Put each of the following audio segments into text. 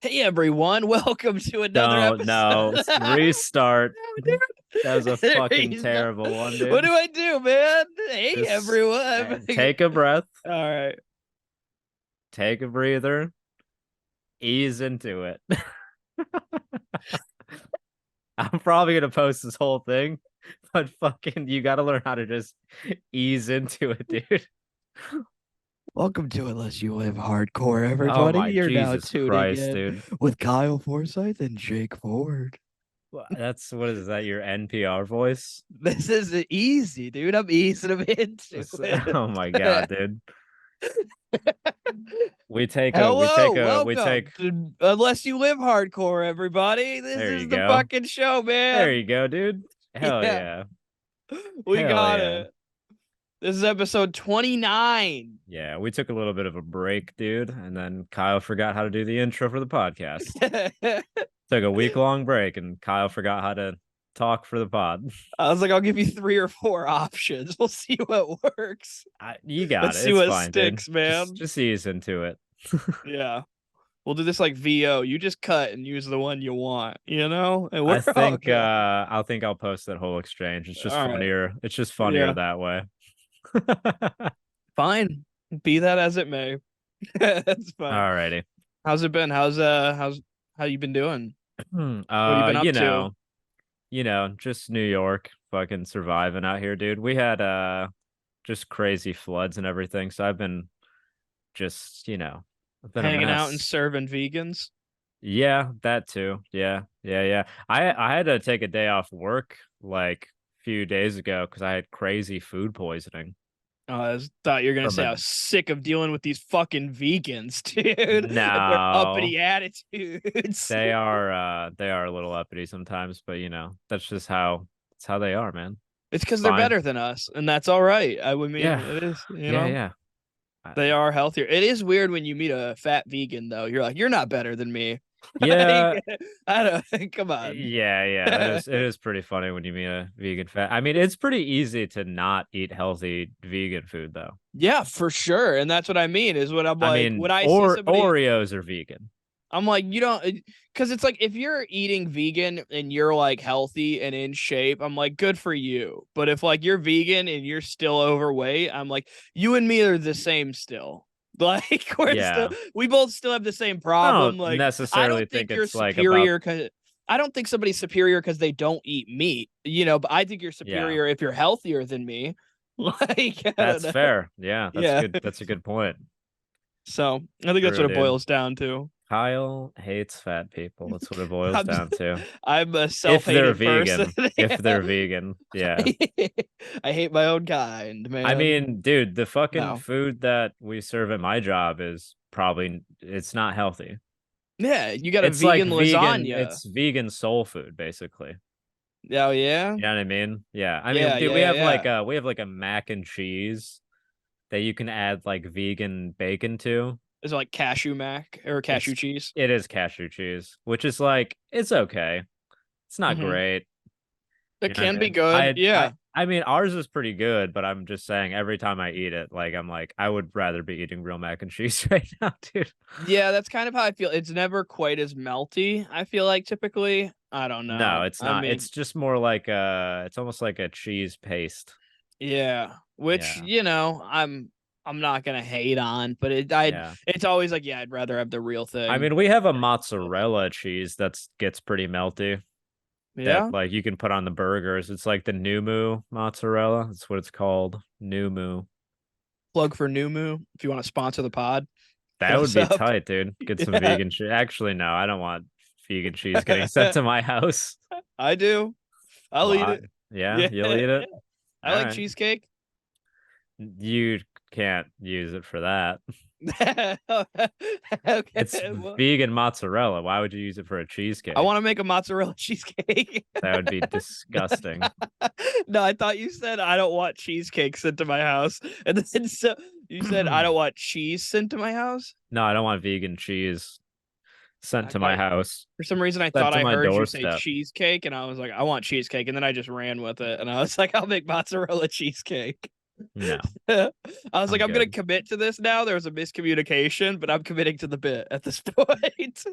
Hey everyone, welcome to another Don't episode. no restart. Dude, That was a there fucking he's not- terrible one, What dude. do I do, man? Hey Just everyone. take a breath, All right. take a breather, ease into it. I'm probably gonna post this whole thing, but fucking you gotta learn how to just ease into it, dude. Welcome to Unless You Live Hardcore, Oh everybody. my You're now Jesus tuning Christ, in dude. with Kyle Forsyth and Jake Ford. That's what is that, your NPR voice? This is easy, dude. I'm easing them into it. Oh my God, dude. Hello, We welcome take to Unless You Live Hardcore, everybody. This there you is the go. fucking show, There man. you go, dude. Hell Yeah, yeah. we Hell got yeah. it. This is episode 29. Yeah, we took a little bit of a break, dude, and then Kyle forgot how to do the intro for the podcast. I Took a week-long break, and Kyle forgot how to talk for the pod. was like, I'll give you three or four options. We'll see what works. You got Let's it. see It's what fine, dude. sticks, Just man. just ease into it. Yeah. We'll do this like VO. You just cut and use the one you want, And we're I all think good. I'll post that whole exchange. It's just All right. funnier. It's just funnier Yeah. that way. Fine. Be that as it may. That's fine. Alrighty. How's it been? How you been doing? Hmm, What have you been up you to? know, just New York fucking surviving out here, dude. We had just crazy floods and everything, so I've been just, I've been a Hanging out and mess. serving vegans? Yeah, that too. Yeah. I had to take a day off work like a few days ago because I had crazy food poisoning Thought you were gonna from say a I was sick of dealing with these fucking vegans, dude, and their no. uppity attitudes. They are a little uppity sometimes, but that's how they are, man. It's It's because they're fine. better than us, and that's all right. I would mean Yeah. it is, Yeah. I- they are healthier. It is weird when you meet a fat vegan, though. You're like, you're not better than me. Like, Yeah, I don't. Come on. yeah. It is pretty funny when you meet a vegan fat. I mean, it's pretty easy to not eat healthy vegan food though. Yeah, for sure, and that's what I mean. Is what I'm I like mean, when I see somebody. Oreos are vegan. I'm like, you don't, because it's like if you're eating vegan and you're like healthy and in shape, I'm like, good for you. But if like you're vegan and you're still overweight, I'm like, you and me are the same still. Like Yeah. we both still have the same I problem. don't Like, I necessarily don't think think you're it's like about superior because I don't think somebody's superior because they don't eat meat, but I think you're yeah. superior if you're healthier than me. Like, I don't That's know. fair. Yeah, that's Yeah. good. That's a good point. So I think that's True, what it dude. boils down to. Kyle hates fat people. That's what it boils I'm down to. I'm a If they're self-hated person. vegan. If they're vegan. Yeah. I hate my own kind, I man. mean, dude, the fucking No. food that we serve at my job is probably it's not healthy. Yeah, you got a vegan lasagna. It's vegan soul food, basically. Oh yeah? You know what I mean? Yeah. I mean, Yeah, dude, yeah, yeah. we have like a mac and cheese that you can add like vegan bacon to. Is it like cashew mac or cashew cheese? It is cashew cheese, which is like it's okay. It's not Mm-hmm. great. It You know what can I be mean? good. Yeah. I mean ours is pretty good, but I'm just saying every time I eat it, like I'm like I would rather be eating real mac and cheese right now, dude. Yeah, that's kind of how I feel. It's never quite as melty, I feel like typically. I don't No, know. it's I not. mean, It's just more like it's almost like a cheese paste. yeah. Which, Yeah. I'm not gonna hate on, but Yeah. it's always like, yeah, I'd rather have the real I thing. mean, we have a mozzarella cheese that's gets pretty melty that Yeah. like you can put on the burgers. It's like the Numu mozzarella. That's what it's called. Numu. Plug for New Moo if you want to sponsor the pod. That Hit would us be up. tight, dude. Get some Yeah, vegan cheese. Actually, no, I don't want vegan cheese getting sent to my house. I do. I'll eat What? it. Yeah, Yeah, you'll eat it. I All like right. cheesecake. You can't use it for that. It's Okay, well, vegan mozzarella. Why would you use it for a I cheesecake? want to make a mozzarella cheesecake. That would be disgusting. No, I thought you said I don't want cheesecake sent to my house, and then so you said I don't want cheese sent to my house. No, I don't want vegan cheese sent I to my thought house, for some reason I sent thought to I my heard you say doorstep. cheesecake, and I was like, I want cheesecake, and then I just ran with it, and I was like, I'll make mozzarella cheesecake. No, I was like, I'm I'm gonna good. commit to this now. There was a miscommunication, but I'm committing to the bit at this point.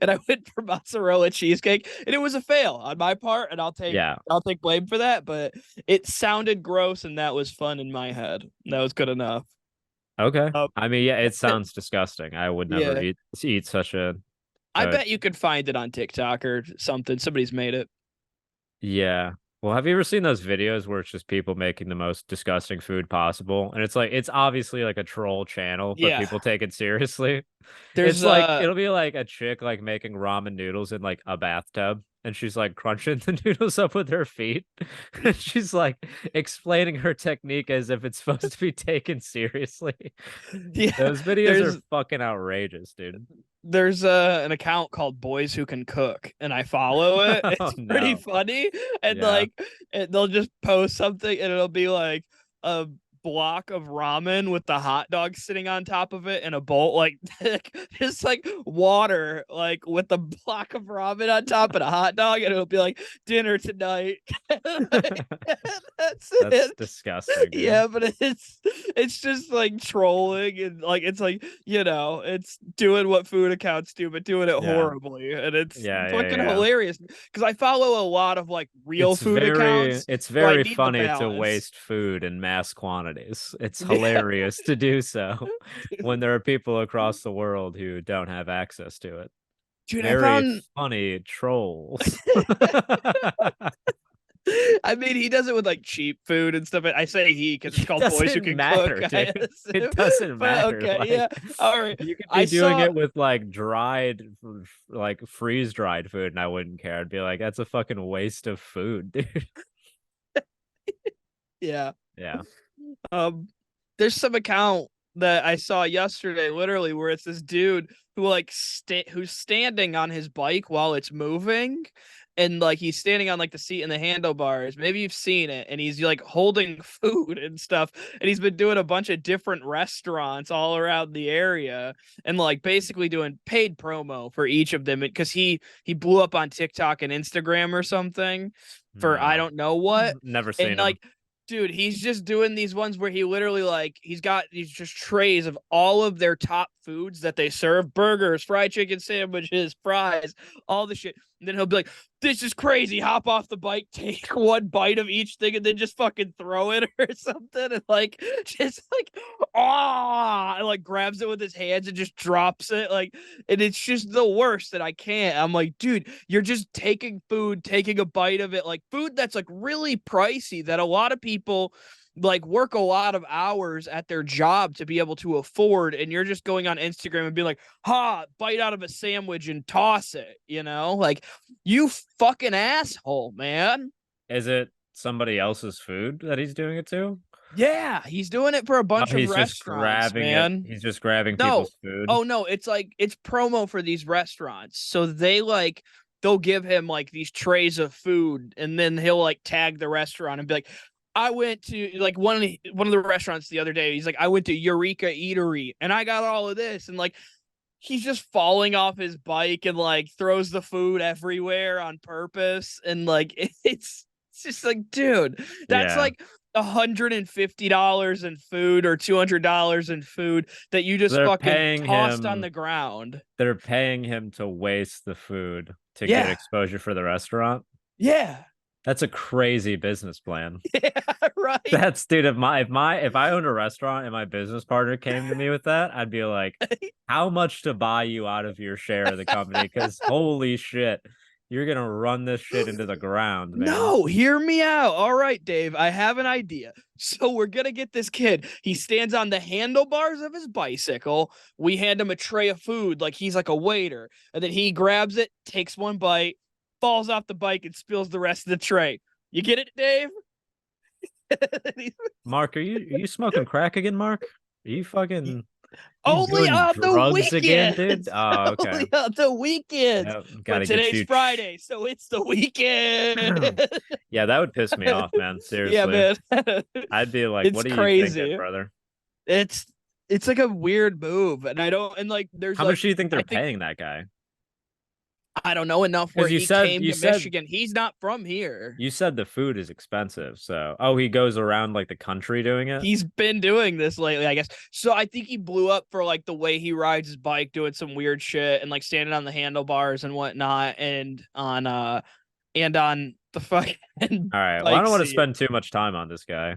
And I went for mozzarella cheesecake, and it was a fail on my part, and Yeah. I'll take blame for that. But it sounded gross, and that was fun in my head. That was good enough. Okay. Um, I mean, yeah, it sounds disgusting. I would never yeah, eat such I a bet you could find it on TikTok or something. Somebody's made it. yeah. Well, have you ever seen those videos where it's just people making the most disgusting food possible? And it's like it's obviously like a troll channel, but Yeah, people take it seriously. there's It's like it'll be like a chick like making ramen noodles in like a bathtub, and she's like crunching the noodles up with her feet. And she's like explaining her technique as if it's supposed to be taken seriously. yeah, Those videos are there's fucking outrageous, dude. there's an account called Boys Who Can Cook, and I follow it. Oh It's pretty no. funny, and Yeah. like they'll just post something, and it'll be like a block of ramen with the hot dog sitting on top of it in a bowl, like just like water, like with the block of ramen on top and a hot dog, and it'll be like dinner tonight. That's That's it. disgusting, dude. Yeah, but it's just like trolling and like it's like it's doing what food accounts do, but doing it Yeah. horribly, and it's Yeah, yeah, fucking yeah. hilarious because I follow a lot of like real food accounts, It's so I very need the funny to balance. waste food in mass quantities. It's Yeah, hilarious to do so when there are people across the world who don't have access to it. dude, I Very found. funny trolls. I mean, he does it with like cheap food and stuff. I say he because it's It called Boys Who doesn't Can Cook. matter, I dude. It assume, doesn't but matter. okay, yeah, all right. You could I be doing saw, it with like like freeze dried food, and I wouldn't care. I'd be like, that's a fucking waste of food, dude. yeah. Yeah. Um, there's some account that I saw yesterday, literally, where it's this dude who who's standing on his bike while it's moving, and like he's standing on like the seat and the handlebars. Maybe you've seen it, and he's like holding food and stuff, and he's been doing a bunch of different restaurants all around the area, and like basically doing paid promo for each of them because he blew up on TikTok and Instagram or something for I No. don't know what, Never and seen him. like dude, he's just doing these ones where he literally like he's got these just trays of all of their top foods that they serve: burgers, fried chicken sandwiches, fries, all the shit. And then he'll be like, "This is crazy." Hop off the bike, take one bite of each thing, and then just fucking throw it or something, and like just like and like grabs it with his hands and just drops it, like, and it's just the worst that I can't. I'm like, dude, you're just taking food, taking a bite of it, like food that's like really pricey that a lot of people like work a lot of hours at their job to be able to afford, and you're just going on Instagram and being like, ha, bite out of a sandwich and toss it, like you fucking asshole, man. Is it somebody else's food that he's doing it to? Yeah, he's doing it for a Oh, bunch of he's just restaurants, grabbing it. man. He's just grabbing No. people's food. Oh no, it's like it's promo for these restaurants. So they'll give him like these trays of food, and then he'll like tag the restaurant and be like, I went to like one of the restaurants the other day. He's like, I went to Eureka Eatery and I got all of this, and like he's just falling off his bike and like throws the food everywhere on purpose, and like it's just like, dude, that's Yeah. like $150 in food or $200 in food that you So just fucking tossed on the ground. they're paying him to waste the food to get Yeah, exposure for the restaurant. yeah, That's a crazy business plan. yeah, right. That's dude, if I owned a restaurant and my business partner came to me with that, I'd be like, how much to buy you out of your share of the company? Because holy shit, you're gonna run this shit into the ground, man. No, hear me out. All right, Dave, I have an idea. So we're gonna get this kid. He stands on the handlebars of his bicycle. We hand him a tray of food, like he's like a waiter, and then he grabs it, takes one bite, falls off the bike, and spills the rest of the tray. You get it, Dave? Mark, are you smoking crack again, Mark? Are you fucking you Only doing on the drugs again, dude? weekends. Oh, okay. Only on the weekends. Yep, But gotta get today's you. Friday, so it's the weekend. Yeah, that would piss me off, man. Yeah, Seriously. man. I'd be like, It's what are you thinking, crazy. brother? It's it's like a weird move, and I don't and like there's How much like do you think they're I think paying that guy? I don't know enough where Because he came to Michigan. He's not from here. you said the food is expensive. So, oh, he goes around like the country doing it. He's been doing this lately, I guess. So I think he blew up for like the way he rides his bike, doing some weird shit and like standing on the handlebars and whatnot, and on the fucking All right. Well, I bike don't want to seat. spend too much time on this guy.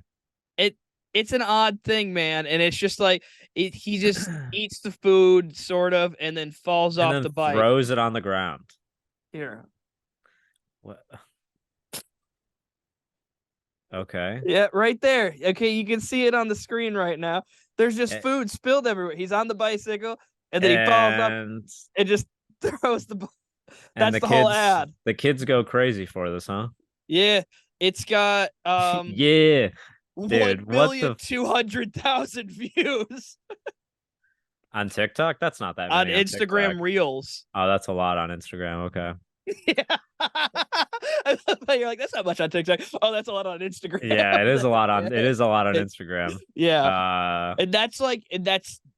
It it's an odd thing, man, and it's just like he just eats the food sort of and then falls And off then the bike. throws it on the ground. Here. What? Okay. Yeah, right there. Okay, you can see it on the screen right now. There's just A- food spilled everywhere. He's on the bicycle and then he falls up And and just throws the. and That's the whole ad. the kids go crazy for this, huh? Yeah, it's got Yeah, one dude. What million the two hundred thousand views on TikTok? That's not that on many on TikTok. Instagram Reels. Oh, that's a lot on Instagram. Okay. Yeah. I love how you're like, that's not much on TikTok. Oh, that's a lot on Instagram. Yeah, it is a lot on it is a lot on It- Instagram. yeah. Uh And that's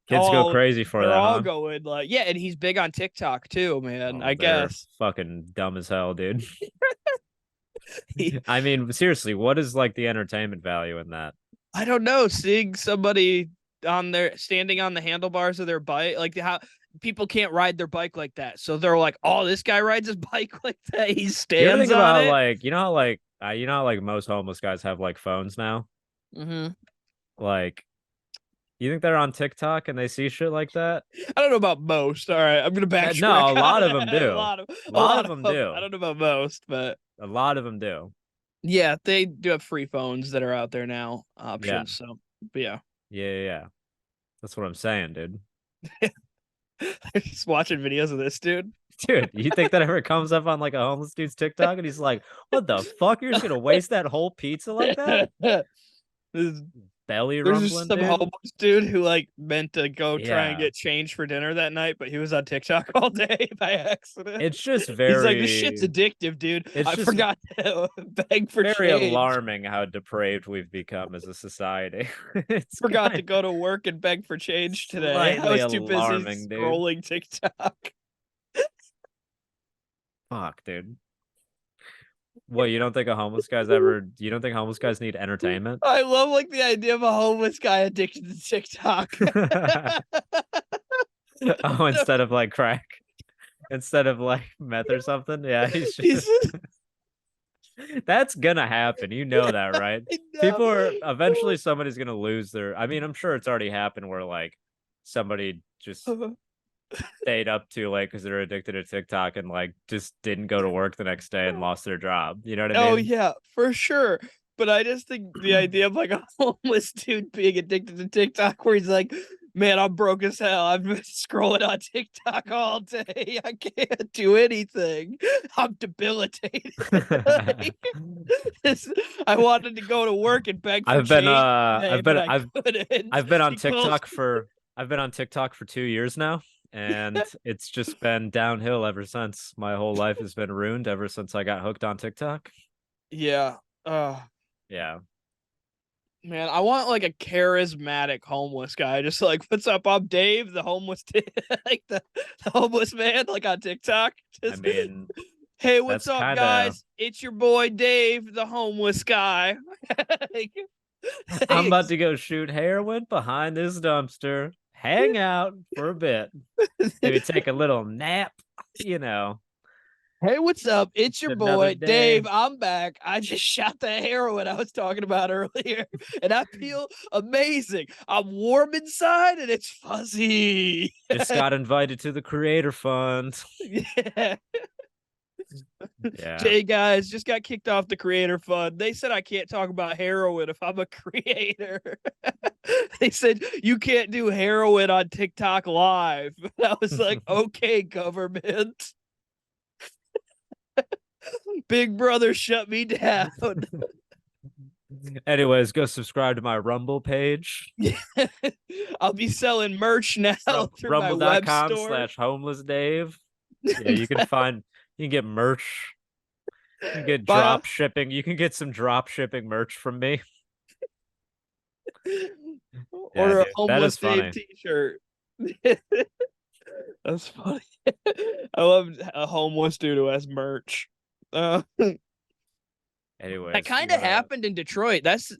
Kids go all crazy for they're that, all huh? going like, yeah, and he's big on TikTok too, man. Oh, I they're guess. fucking dumb as hell, dude. He, I mean, seriously, what is like the entertainment value in that? I don't know, seeing somebody on their standing on the handlebars of their bike, like how people can't ride their bike like that. So they're like, "Oh, this guy rides his bike like that. He You ever stands think on about it." like, you know how like most homeless guys have like phones now? Mm-hmm. Like, you think they're on TikTok and they see shit like that? I don't know about most. All right, I'm gonna No, a backtrack on lot of them that. do. A A lot lot of of them them. do. I don't know about most, but A lot of them do. yeah, they do have free phones that are out there now, Yeah. options. So, but yeah, Yeah. That's what I'm saying, dude. just watching videos of this dude. Dude, you think that ever comes up on like a homeless dude's TikTok and he's like, what the fuck? You're just gonna waste that whole pizza like that? There's Belly just rumbling, some dude. homeless dude who like meant to go try and Yeah. get change for dinner that night, but he was on TikTok all day by accident. It's just He's like, "This shit's addictive, dude. it's I just forgot to beg for very change. alarming how depraved we've become as a society. It's Forgot to kind go to work and beg for change today. I slightly was too busy alarming, dude. scrolling TikTok." Fuck, dude. What, you don't think homeless guys need entertainment? I love like the idea of a homeless guy addicted to TikTok. Oh, instead of like crack, instead of like meth or something. Yeah, he's He's just that's gonna happen. You know that, right? I People are know. eventually somebody's gonna lose their. I mean, I'm sure it's already happened where like somebody just stayed up too late because they're addicted to TikTok and like just didn't go to work the next day and lost their job. You know what I Oh mean? yeah, for sure. But I just think the idea of like a homeless dude being addicted to TikTok where he's like, man, I'm broke as hell. I've been scrolling on TikTok all day. I can't do anything. I'm debilitated. Like, this, I wanted to go to work and beg for change today, but I couldn't I've been on because TikTok for 2 years now, and it's just been downhill ever since. My whole life has been ruined ever since I got hooked on TikTok. yeah. Yeah. Man, I want like a charismatic homeless guy. Just like, what's up? I'm Dave, the homeless, like the homeless man, like on TikTok. I Just, mean, hey, what's that's up, kind of guys? It's your boy Dave, the homeless guy. Like, I'm about to go shoot heroin behind this dumpster, hang out for a bit, maybe take a little nap, you know. hey, what's up? It's your Another boy day. Dave. I'm back. I just shot the heroin I was talking about earlier, and I feel amazing. I'm warm inside, and it's fuzzy. Just got invited to the Creator Fund. Yeah. Yeah. Hey guys, just got kicked off the creator fund. They said I can't talk about heroin if I'm a creator. They said you can't do heroin on TikTok live. I was like, okay, government. Big brother shut me down. Anyways, go subscribe to my Rumble page. I'll be selling merch now through my web Rumble.com store. slash homeless Dave. Yeah, you can get merch. You can get drop shipping. You can get some drop shipping merch from me. Order Yeah, a dude, that is homeless Dave funny. t-shirt. That's funny. I love a homeless dude who has merch. That Anyways, you kind of gotta. happened in Detroit. That's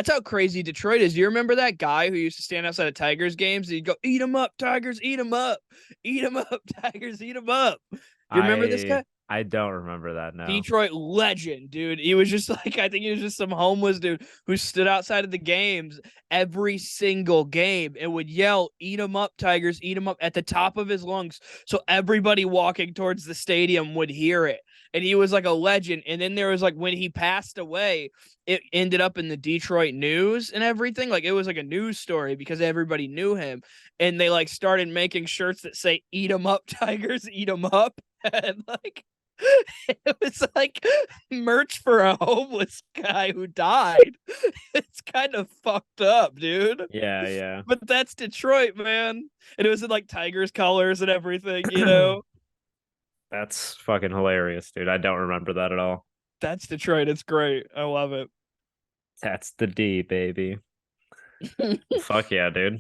how crazy Detroit is. You remember that guy who used to stand outside of Tigers games? And he'd go, "Eat them up, Tigers! Eat them up! Eat them up, Tigers! Eat them up!" Do you remember this I guy? I don't remember that now. Detroit legend, dude. He was just like, I think he was just some homeless dude who stood outside of the games every single game and would yell, "Eat 'em up, Tigers, eat 'em up," at the top of his lungs. So everybody walking towards the stadium would hear it. And he was like a legend. And then there was like when he passed away, it ended up in the Detroit news and everything. Like it was like a news story because everybody knew him. And they like started making shirts that say, "Eat 'em up, Tigers, eat 'em up." And like, it was like merch for a homeless guy who died. It's kind of fucked up, dude. Yeah, yeah. But that's Detroit, man. And it was in like Tigers colors and everything, you know? That's fucking hilarious, dude. I don't remember that at all. That's Detroit. It's great. I love it. That's the D, baby. Well, fuck yeah, dude.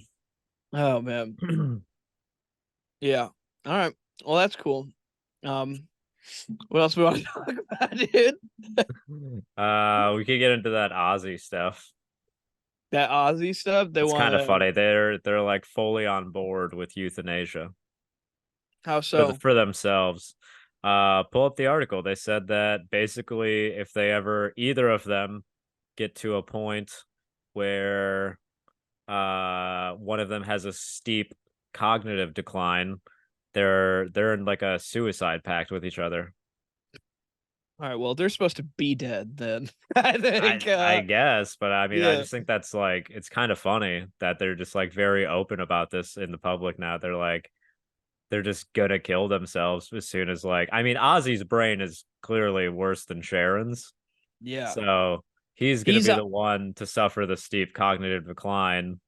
Oh man. Yeah. All right. Well, that's cool. Um, what else we want to talk about, dude? We could get into that Aussie stuff. That Aussie stuff. They It's want kind of to funny. They're like fully on board with euthanasia how for the so? for themselves. Pull up the article. They said that basically if they ever either of them get to a point where one of them has a steep cognitive decline, they're in like a suicide pact with each other. All right. Well, they're supposed to be dead then. I I think. I guess, but I mean, I Yeah. just think that's like it's kind of funny that they're just like very open about this in the public now. They're like they're just gonna kill themselves as soon as like I mean, Ozzy's brain is clearly worse than Sharon's, Yeah. so he's gonna He's be a the one to suffer the steep cognitive decline,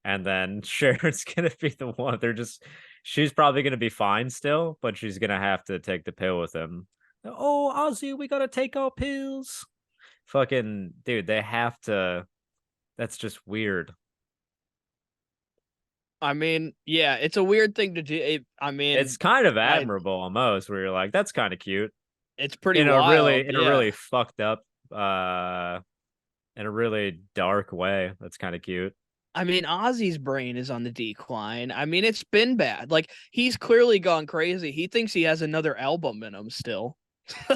and then Sharon's gonna be the one. They're just she's probably gonna be fine still, but she's gonna have to take the pill with him. Oh, Ozzy, we gotta take our pills. Fucking dude, they have to. That's just weird. I mean, yeah, it's a weird thing to do. I It's mean, kind of I admirable almost, where you're like, that's kind of cute it's pretty wild. in a really Yeah. fucked up, in a really dark way. That's kind of cute. I mean, Ozzy's brain is on the decline. I mean, it's been bad. Like he's clearly gone crazy. He thinks he has another album in him still.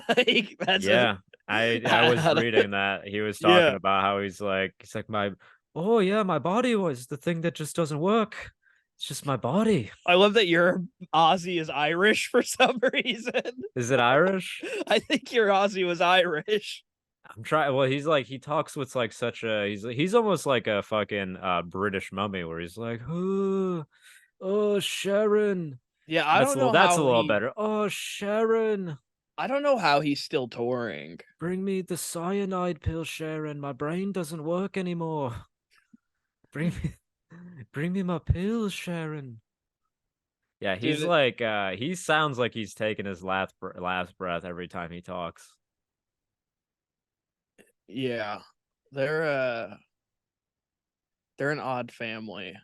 Like that's a Yeah, I was reading that he was talking yeah. about how he's like my oh yeah, my body was the thing that just doesn't work. It's just my body. I love that your Ozzy is Irish for some reason. Is it Irish? I think your Ozzy was Irish. I'm trying. Well, he's like he talks with like such a he's almost like a fucking British mummy where he's like, oh Sharon. Yeah, I don't know That's a how little he better. Oh Sharon, I don't know how he's still touring. bring me the cyanide pill, Sharon. My brain doesn't work anymore. Bring me, bring me my pills, Sharon. Yeah, he's Dude, like he sounds like he's taking his last breath every time he talks. yeah. They're uh they're an odd family.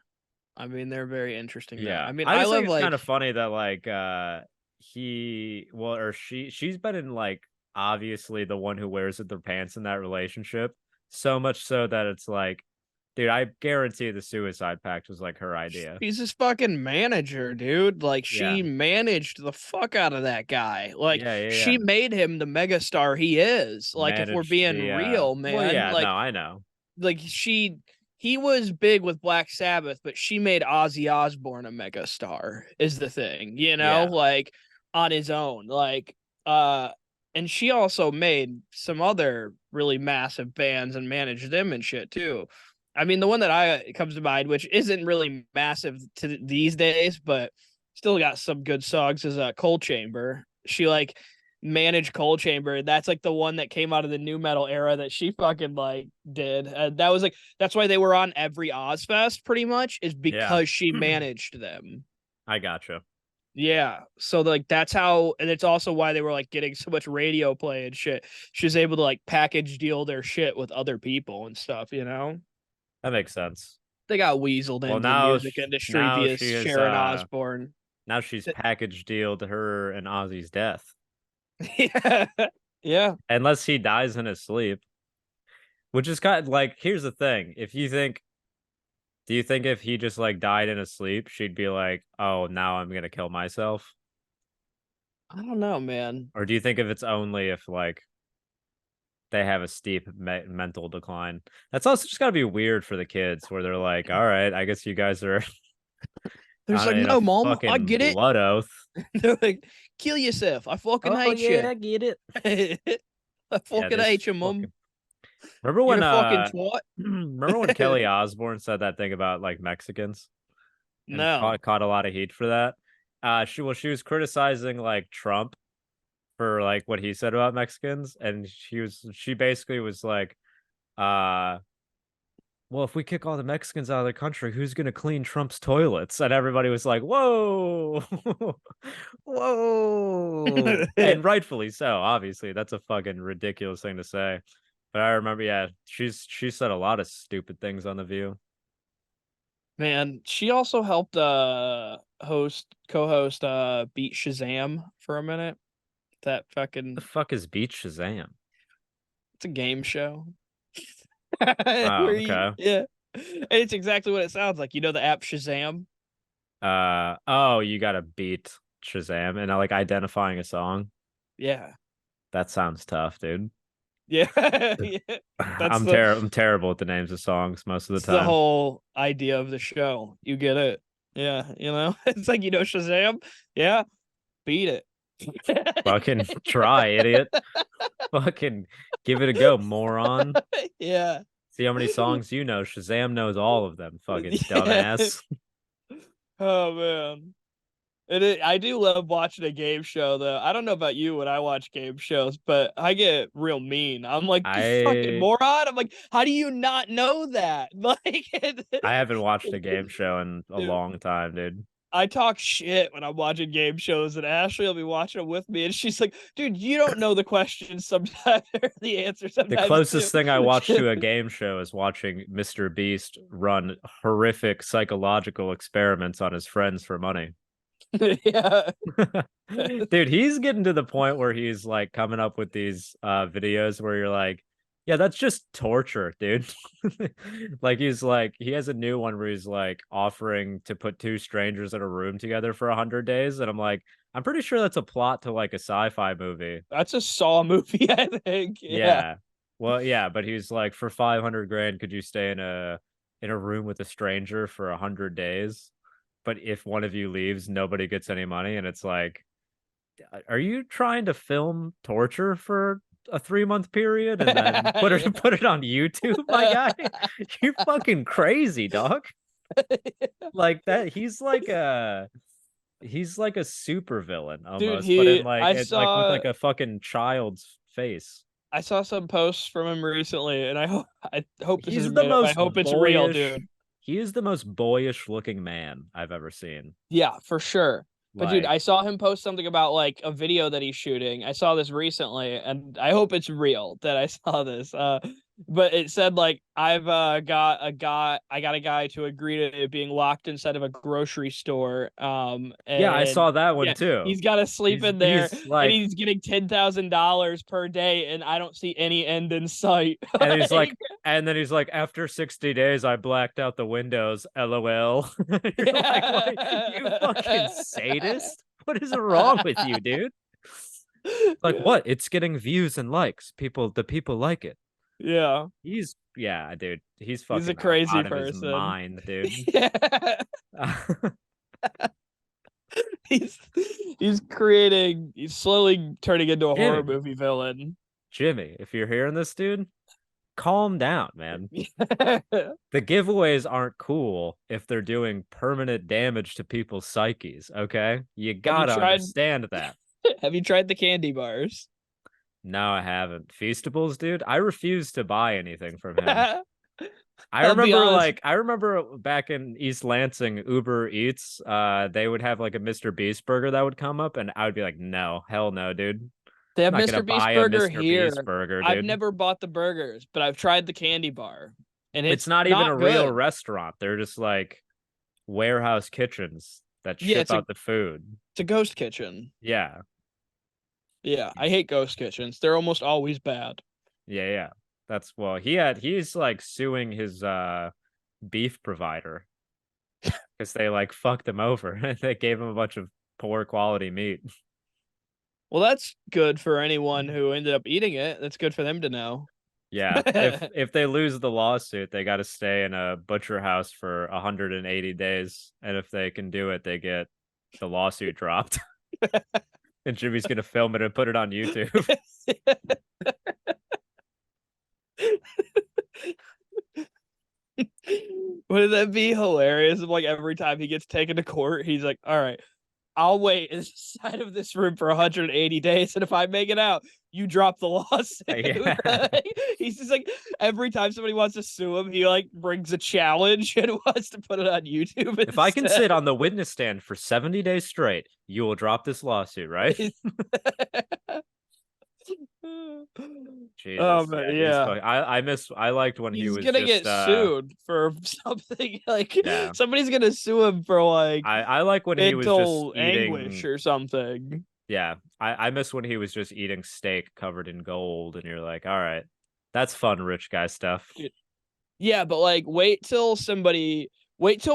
I mean, they're very interesting though. Yeah. I mean, I I just think love it's kind like of funny that like she's been in like obviously the one who wears their pants in that relationship. So much so that it's like, dude, I guarantee the suicide pact was like her idea. she's his fucking manager, dude. Like Yeah. she managed the fuck out of that guy. Like Yeah, yeah, she yeah. made him the megastar he is. Like if we're Managed being the real, well, man, yeah, no, like I know. he was big with Black Sabbath, but she made Ozzy Osbourne a megastar is the thing, you know, Yeah. like on his own. Like and she also made some other really massive bands and managed them and shit too. I mean, the one that I comes to mind, which isn't really massive to these days, but still got some good songs, is Coal Chamber. She like managed Coal Chamber. That's like the one that came out of the new metal era that she fucking like did. That was like that's why they were on every Ozfest pretty much is Yeah. because she managed them. I gotcha. Yeah. So like that's how and it's also why they were like getting so much radio play and shit. She was able to like package deal their shit with other people and stuff, you know? That makes sense. They got weaseled Well, into the music industry now via she is Sharon Osbourne. Now she's package dealed her and Ozzy's death. Yeah. Yeah. Unless he dies in his sleep. Which is kind of like, here's the thing. If you think, do you think if he just like died in his sleep, she'd be like, oh, now I'm gonna kill myself? I don't know, man. Or do you think if it's only if like they have a steep mental decline? That's also just gotta be weird for the kids where they're like, all right, I guess you guys are There's like, in a no, mom, I fucking get it. blood oath. They're like, kill yourself. I fucking Oh hate yeah, you. I get it. I Yeah, fucking this hate you, mom. fucking remember You're when a fucking twat. remember when Kelly Osbourne said that thing about like Mexicans and No. caught a lot of heat for that? She was criticizing like Trump for like what he said about Mexicans, and she basically was like, uh well, if we kick all the Mexicans out of the country, who's gonna clean Trump's toilets? And everybody was like, whoa, whoa. And rightfully so, obviously. That's a fucking ridiculous thing to say. But I remember, yeah, she said a lot of stupid things on The View. Man, she also helped co-host Beat Shazam for a minute. That The fucking fuck is Beach Shazam? it's a game show. Oh, Where you okay. yeah. And it's exactly what it sounds like. You know the app Shazam? Oh, you gotta beat Shazam and like identifying a song. Yeah. That sounds tough, dude. Yeah. Yeah. That's I'm terrible at the names of songs most of the the time. whole idea of the show. You get it. Yeah, you know? It's like, Shazam? Yeah, beat it. Fucking try, idiot. Fucking give it a go, moron. Yeah. See how many songs you know. Shazam knows all of them. Fucking Yeah. dumbass. Oh man. I do love watching a game show though. I don't know about you when I watch game shows, but I get real mean. I'm like, you fucking I moron. I'm like, how do you not know that? Like, I haven't watched a game show in a dude, long time, dude. I talk shit when I'm watching game shows, and Ashley will be watching them with me, and she's like, "Dude, you don't know the questions sometimes or the answer The sometimes too." closest thing I watched to a game show is watching Mr. Beast run horrific psychological experiments on his friends for money. Yeah. Dude, he's getting to the point where he's like coming up with these videos where you're like, yeah, that's just torture, dude. Like he has a new one where he's like offering to put two strangers in a room together for 100 days, and I'm like, I'm pretty sure that's a plot to like a sci-fi movie. That's a Saw movie, I think. Yeah. Yeah. Well, yeah, but he's like, for 500 grand, could you stay in a room with a stranger for 100 days? But if one of you leaves, nobody gets any money. And it's like, are you trying to film torture for a 3 month period and then put it on YouTube, my guy? You fucking crazy, dog. Like that, he's like a super villain Dude, almost, but in he like I it like with saw like a fucking child's face. I saw some posts from him recently, and I hope this He's isn't the made up. I most hope it's real, boyish. dude. He is the most boyish looking man I've ever seen. Yeah, for sure. But dude, Like, I saw him post something about like a video that he's shooting. I saw this recently, and I hope it's real that I saw this. But it said like I got a guy to agree to being locked inside of a grocery store. yeah, I And saw that one yeah, too. he's got to sleep in there, He's and like, he's getting $10,000 per day, and I don't see any end in sight. and he's like, Like, and then he's like, after 60 days, I blacked out the windows. LOL. You're like, what? You fucking sadist? What is wrong with you, dude? Like, yeah. what? It's getting views and likes. The people like it. Yeah. Yeah, dude. He's He's a fucking crazy out of his person. mind, dude. Yeah. He's he's slowly turning into a horror Jimmy, movie villain. Jimmy, if you're hearing this, dude, calm down, man. The giveaways aren't cool if they're doing permanent damage to people's psyches, okay? You Have you gotta tried understand that. have you tried the candy bars? No, I haven't. Feastables, dude. I refuse to buy anything from him. I'll be honest. I remember back in East Lansing, Uber Eats, they would have like a Mr. Beast burger that would come up, and I would be like, no, hell no, dude. I'm They have not gonna Mr. Beast buy a burger Mr. Beast here. burger, I've dude. never bought the burgers, but I've tried the candy bar, and It's it's not even a not real good. restaurant. They're just like warehouse kitchens that Yeah, ship out the food. it's a ghost kitchen. Yeah. Yeah, I hate ghost kitchens. They're almost always bad. Yeah, yeah. That's well, he's like suing his beef provider because they like fucked him over and they gave him a bunch of poor quality meat. Well, that's good for anyone who ended up eating it. That's good for them to know. Yeah. If they lose the lawsuit, they gotta stay in a butcher house for 180 days. And if they can do it, they get the lawsuit dropped. And Jimmy's gonna film it and put it on YouTube. Wouldn't that be hilarious if like every time he gets taken to court, he's like, all right, I'll wait inside of this room for 180 days, and if I make it out, you drop the lawsuit. Yeah. He's just like every time somebody wants to sue him, he like brings a challenge and wants to put it on YouTube If I can instead. sit on the witness stand for 70 days straight, you will drop this lawsuit, right? Oh Jesus. man, Yeah, he's yeah. fucking I liked when he He's was gonna just get sued for something like yeah. somebody's gonna sue him for like I like when he was just mental anguish eating or something. yeah. I miss when he was just eating steak covered in gold and you're like, all right, that's fun rich guy stuff. Yeah, but like wait till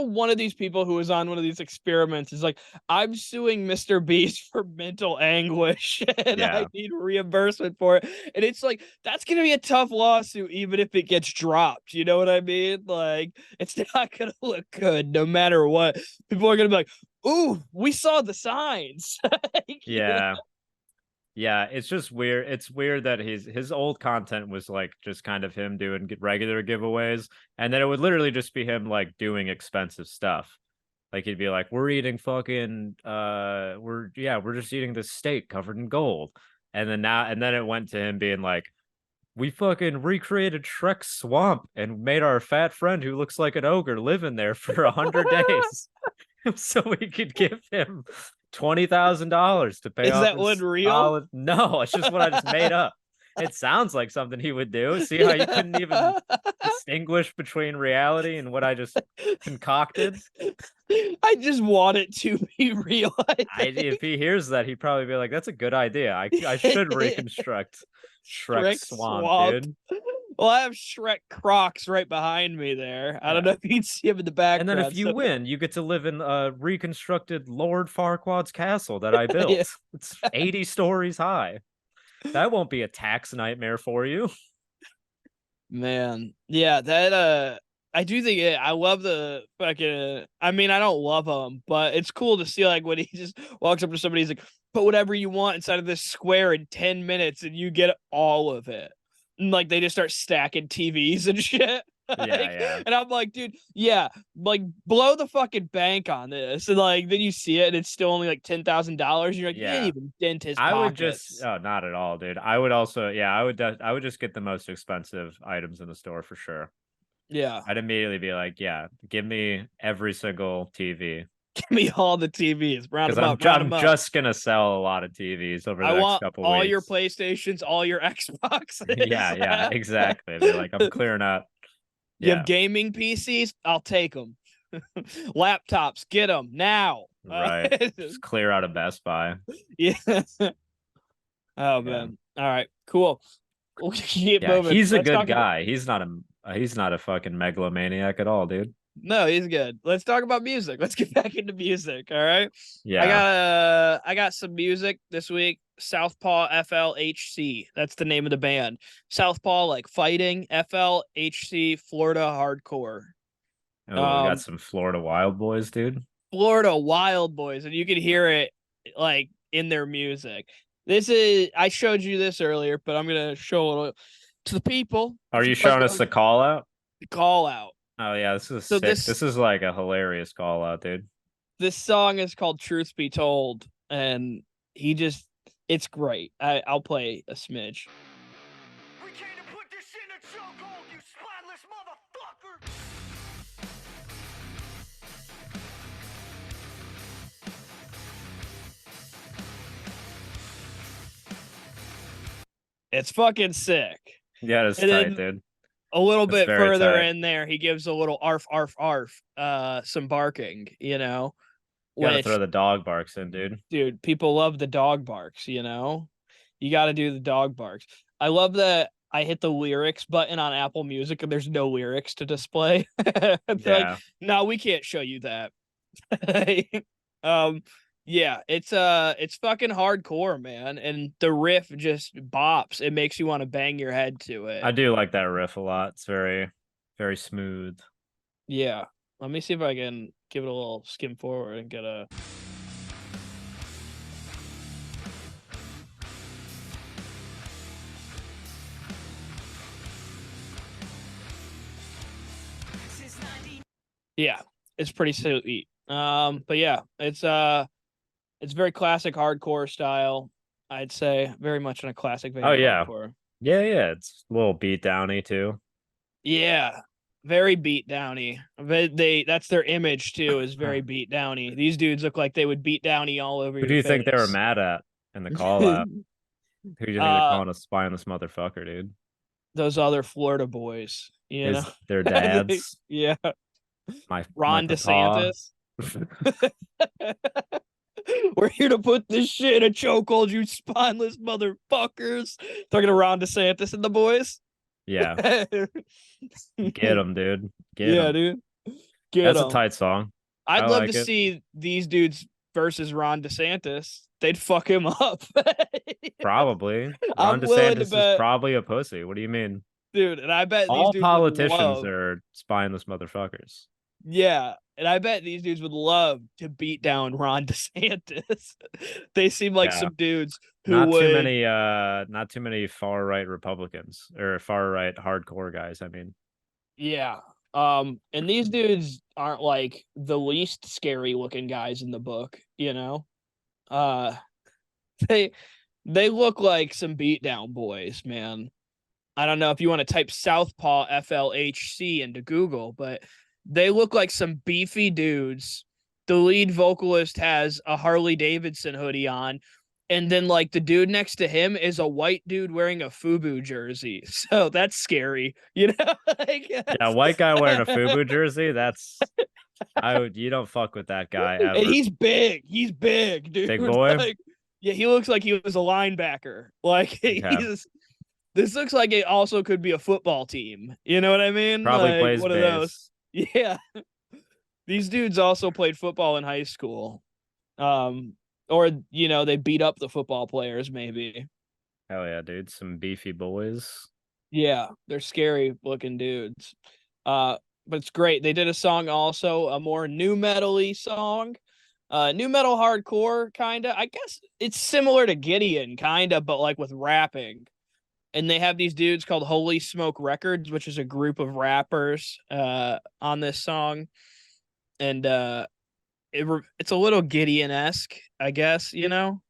one of these people who was on one of these experiments is like, I'm suing Mr. Beast for mental anguish and I Yeah. need reimbursement for it. And it's like, that's gonna be a tough lawsuit, even if it gets dropped. You know what I mean? Like, it's not gonna look good no matter what. People are gonna be like, ooh, we saw the signs. Like, you know? Yeah. Yeah, it's just weird. It's weird that his old content was like just kind of him doing regular giveaways, and then it would literally just be him like doing expensive stuff. Like he'd be like, "We're eating fucking we're just eating this steak covered in gold," and then it went to him being like, "We fucking recreated Shrek's swamp and made our fat friend who looks like an ogre live in there for 100 days." So we could give him $20,000 to pay Is off that one his real? college. No, it's just what I just made up. It sounds like something he would do. See how you couldn't even distinguish between reality and what I just concocted? I just want it to be real. I If think. he hears that, he'd probably be like, "That's a good idea. I should reconstruct Shrek's Shrek swamp, Swamp. dude." Well, I have Shrek Crocs right behind me there. I don't Yeah. know if you can see him in the And then if background. you So win, you get to live in a reconstructed Lord Farquaad's castle that I yeah, built. It's 80 stories high. That won't be a tax nightmare for you. man, yeah, that I do think I love the fucking. I mean, I don't love him, but it's cool to see like when he just walks up to somebody, he's like, "Put whatever you want inside of this square in 10 minutes, and you get all of it." And like they just start stacking TVs and shit. Yeah, Like, yeah. and I'm like, dude, yeah, like blow the fucking bank on this, and like then you see it, and it's still only like $10,000. You're like, you didn't Yeah. even dent his I would just pockets. oh, not at all, dude. I would also yeah, I would just get the most expensive items in the store for sure. Yeah, I'd immediately be like, yeah, give me every single TV give me all the TVs, round because them up, round I'm them up. just gonna sell a lot of TVs over I the next want couple all your weeks. PlayStations, all your Yeah, Xboxes. yeah, exactly. Be like, I'm clearing out. You have Yeah, gaming PCs? I'll take them. Laptops, get them now. right. Just clear out a Best Buy. Yeah. Oh Yeah. man. All right. Cool. We'll keep Yeah, moving. he's a Let's good talk about. guy. He's not a fucking megalomaniac at all, dude. No, he's good. Let's talk about music. Let's get back into music. All right. Yeah. I got some music this week. Southpaw FLHC. That's the name of the band. Southpaw like fighting. FLHC Florida hardcore. Oh, we got Um some Florida Wild Boys, dude. Florida Wild Boys, and you can hear it like in their music. This is I showed you this earlier, but I'm gonna show it to the people. Are If you you like showing us the call out? the call out. Oh yeah, this is So sick. This is like a hilarious call out, dude. this song is called Truth Be Told, and he just it's great. I'll play a smidge. We came to put this in a chokehold, you spineless motherfucker! It's fucking sick. Yeah, it's And tight, then dude. a little It's bit very further tight. in there, he gives a little arf arf arf, some barking, you know. You gotta which, throw the dog barks in, dude. dude, people love the dog barks, you know? You got to do the dog barks. I love that I hit the lyrics button on Apple Music and there's no lyrics to display. They're like, Yeah. no, we can't show you that. um, yeah, it's fucking hardcore, man. And the riff just bops. It makes you want to bang your head to it. I do like that riff a lot. It's very, very smooth. Yeah. Let me see if I can give it a little skim forward and get a. Yeah, it's pretty sweet. But yeah, it's very classic hardcore style. I'd say very much in a classic vein Oh of yeah. hardcore. Yeah. It's a little beat downy too. Yeah, very beat downy. That's their image too, is very beat downy. These dudes look like they would beat downy all over Who do your you think they were face. mad at in the call out? Who do you think they're calling a spineless motherfucker, dude? Those other Florida boys, you know. Their dads? Yeah, My Ron papa. DeSantis. We're here to put this shit in a chokehold, you spineless motherfuckers. Talking to Ron DeSantis and the boys. Yeah. Get him, dude. Get Yeah, him. dude. Get That's him. a tight song. I'd I love like to it. see these dudes versus Ron DeSantis. They'd fuck him up. Probably. Ron I'm willing to DeSantis is bet, probably a pussy. What do you mean? dude, and I bet these All dudes would politicians love. are spineless motherfuckers. Yeah, and I bet these dudes would love to beat down Ron DeSantis. They seem like Yeah. some dudes who Not would. not too many far right Republicans or far right hardcore guys. I mean, Yeah. And these dudes aren't like the least scary looking guys in the book, you know? Uh they they look like some beatdown boys, man. I don't know if you want to type Southpaw FLHC into Google, but they look like some beefy dudes. The lead vocalist has a Harley Davidson hoodie on, and then like the dude next to him is a white dude wearing a FUBU jersey. So that's scary, you know? Like, yeah, white guy wearing a FUBU jersey. You don't fuck with that guy ever. And he's big. He's big, dude. Big boy. Like, yeah, he looks like he was a linebacker. Like Okay. this looks like it also could be a football team. You know what I mean? Probably Like plays one of bass. those. Yeah. These dudes also played football in high school. Or they beat up the football players, maybe. Hell yeah, dude. Some beefy boys. Yeah, they're scary looking dudes. But it's great. They did a song also, a more new metal-y song. New metal hardcore, kinda. I guess it's similar to Gideon, kinda, but like with rapping. And they have these dudes called Holy Smoke Records, which is a group of rappers on this song. And it's a little Gideon-esque, I guess, you know?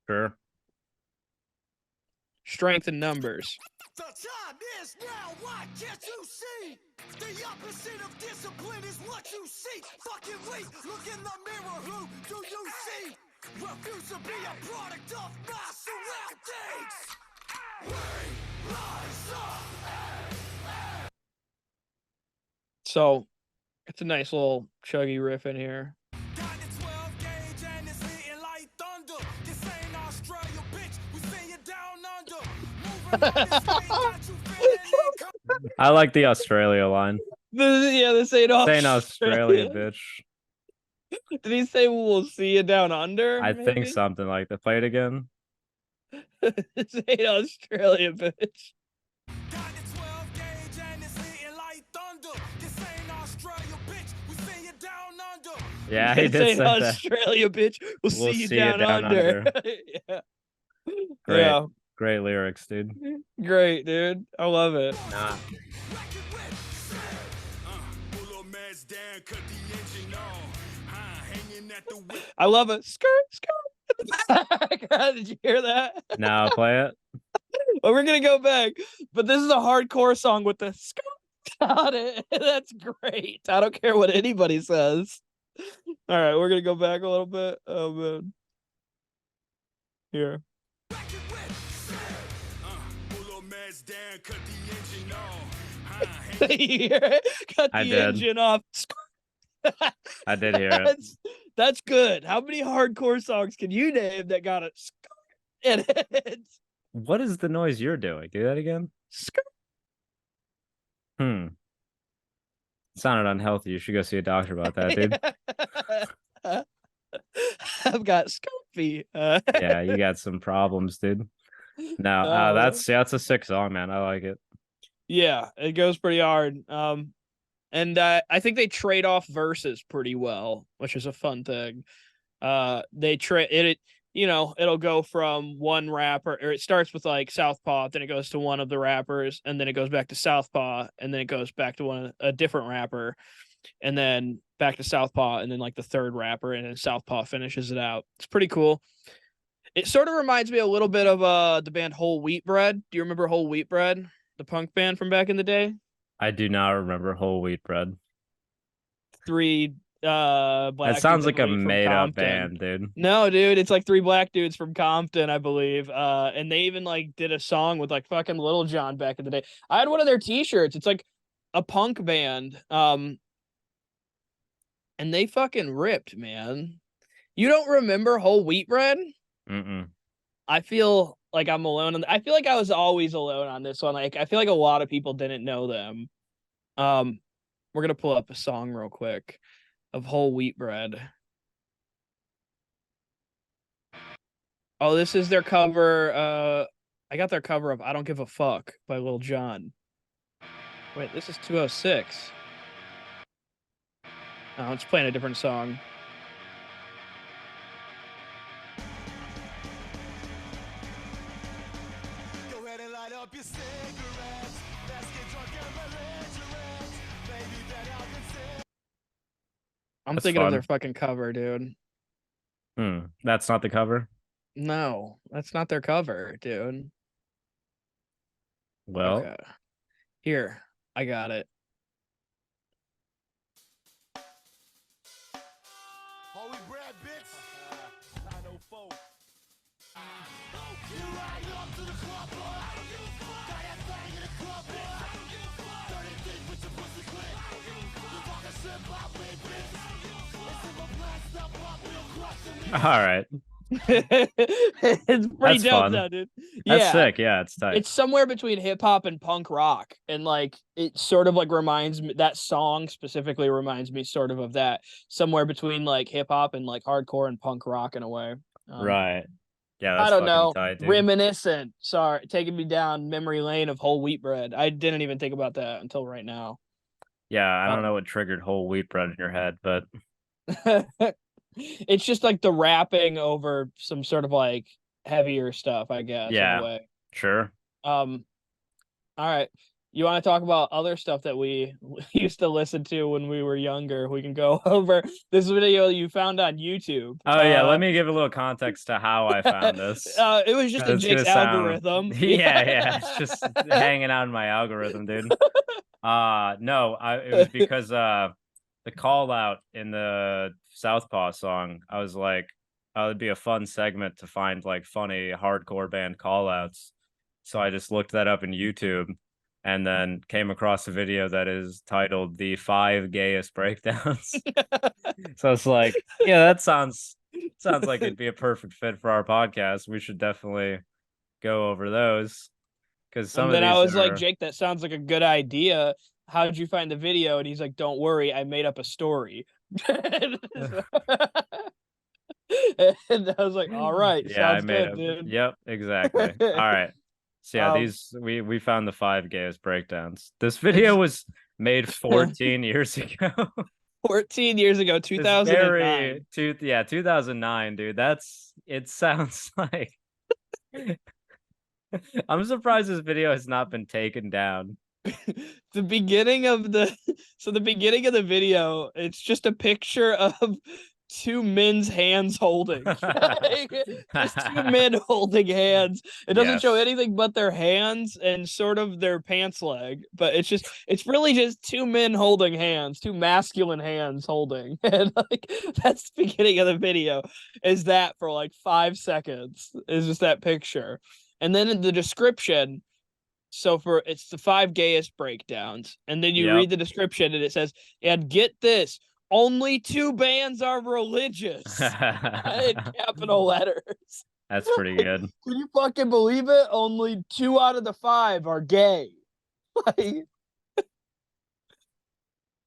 Sure. Strength in numbers. The time is now, why can't you see? The opposite of discipline is what you see. Fucking weak, look in the mirror, who do you see? Refuse to be a product of my surroundings. We rise up. So it's a nice little chuggy riff in here. Got a 12 gauge and it's hitting like thunder. This ain't Australia, bitch. We see you down under. Moving on this way, got you feeling it. I like the Australia line. This ain't Saying Australia, bitch. Did he say we'll see you down under? I think something like that. Play it again. This ain't Australia, bitch. Got a 12 gauge and it's hitting like thunder. This ain't Australia, bitch. We see you down under. Yeah, he This did ain't say that. Australia, bitch. We'll see you down under. Yeah. Great. Yeah. Great lyrics, dude. Great, dude. I love it. Nah. I love it. Skirt, skirt. Did you hear that? Now play it. Well, we're gonna go back, but this is a hardcore song with the skirt on it. That's great. I don't care what anybody says. All right, we're gonna go back a little bit. Oh man. Here. You hear it? Cut the engine off. I did hear it. That's good. How many hardcore songs can you name that got a in it? What is the noise you're doing? Do that again. Sounded unhealthy. You should go see a doctor about that, dude. I've got Scopy. Yeah, you got some problems, dude. No, that's a sick song, man. I like it. Yeah, it goes pretty hard. And I think they trade off verses pretty well, which is a fun thing. They trade it. You know, it'll go from one rapper, or it starts with like Southpaw, then it goes to one of the rappers, and then it goes back to Southpaw, and then it goes back to a different rapper, and then back to Southpaw, and then like the third rapper, and then Southpaw finishes it out. It's pretty cool. It sort of reminds me a little bit of the band Whole Wheat Bread. Do you remember Whole Wheat Bread, the punk band from back in the day? I do not remember Whole Wheat Bread. Three black That sounds dudes, like I a believe, from made up Compton. band, dude. No, dude, it's like three black dudes from Compton, I believe. And they even like did a song with like fucking Little John back in the day. I had one of their t-shirts. It's like a punk band. And they fucking ripped, man. You don't remember Whole Wheat Bread? Mm-mm. I feel like I'm alone. I feel like I was always alone on this one. Like I feel like a lot of people didn't know them. We're gonna pull up a song real quick of Whole Wheat Bread. Oh, this is their cover. I got their cover of I Don't Give a Fuck by Lil Jon. Wait, this is 206. Oh, it's playing a different song. Go ahead and light up your cigarettes. Let's get drunk and belligerent. Baby, that I've been sick. I'm That's thinking of fun. their fucking cover, dude. That's not the cover. No, that's not their cover, dude. Well, Okay. Here, I got it. Holy bread, bitch. 904. You ride up to the club, boy. I don't give a fuck. Got that thing in the club, boy. I don't give a fuck. Dirty deep with your pussy quick. I don't give a fuck. You talking shit about me, bitch. I don't give a fuck. It's in my plan, step up, we'll crush them. all right. It's pretty That's dope fun. though, dude. That's Yeah. sick. Yeah, it's tight. It's somewhere between hip hop and punk rock, and like it sort of like reminds me, that song specifically reminds me sort of that, somewhere between like hip hop and like hardcore and punk rock in a way. Right. Yeah, that's I don't fucking know, tight, dude. reminiscent. Sorry, taking me down memory lane of Whole Wheat Bread. I didn't even think about that until right now. Yeah, I don't know what triggered Whole Wheat Bread in your head, but It's just like the rapping over some sort of like heavier stuff, I guess, in yeah, a way. sure. All right. You want to talk about other stuff that we used to listen to when we were younger? We can go over this video you found on YouTube. Oh yeah, let me give a little context to how I found this. It was just in It's Jake's gonna sound- algorithm. Yeah, it's just hanging out in my algorithm, dude. No, it was because the call out in the Southpaw song, I was like, oh, it'd be a fun segment to find like funny hardcore band call outs. So I just looked that up in YouTube and then came across a video that is titled The 5 Gayest Breakdowns. So it's like, yeah, that sounds like it'd be a perfect fit for our podcast. We should definitely go over those. Because some And of then these I was are... like, Jake, that sounds like a good idea. How did you find the video? And he's like, don't worry, I made up a story. And I was like, all right, yeah, sounds I made good, up. dude. Yep, exactly. All right. So yeah, Um, these we found the 5 gayest breakdowns. This video was made 14 years ago. 14 years ago, It's 2009. 2009, dude. It sounds like I'm surprised this video has not been taken down. The beginning of the video, it's just a picture of two men's hands holding. Just two men holding hands. It doesn't show Yes. anything but their hands and sort of their pants leg, but it's really just two men holding hands, two masculine hands holding. And like that's the beginning of the video, is that for like 5 seconds, is just that picture. And then in the description, so it's the 5 gayest breakdowns, and then you Yep. read the description and it says, and get this, Only 2 bands are religious. In capital letters. That's pretty good. Can you fucking believe it? Only 2 out of the 5 are gay. Like,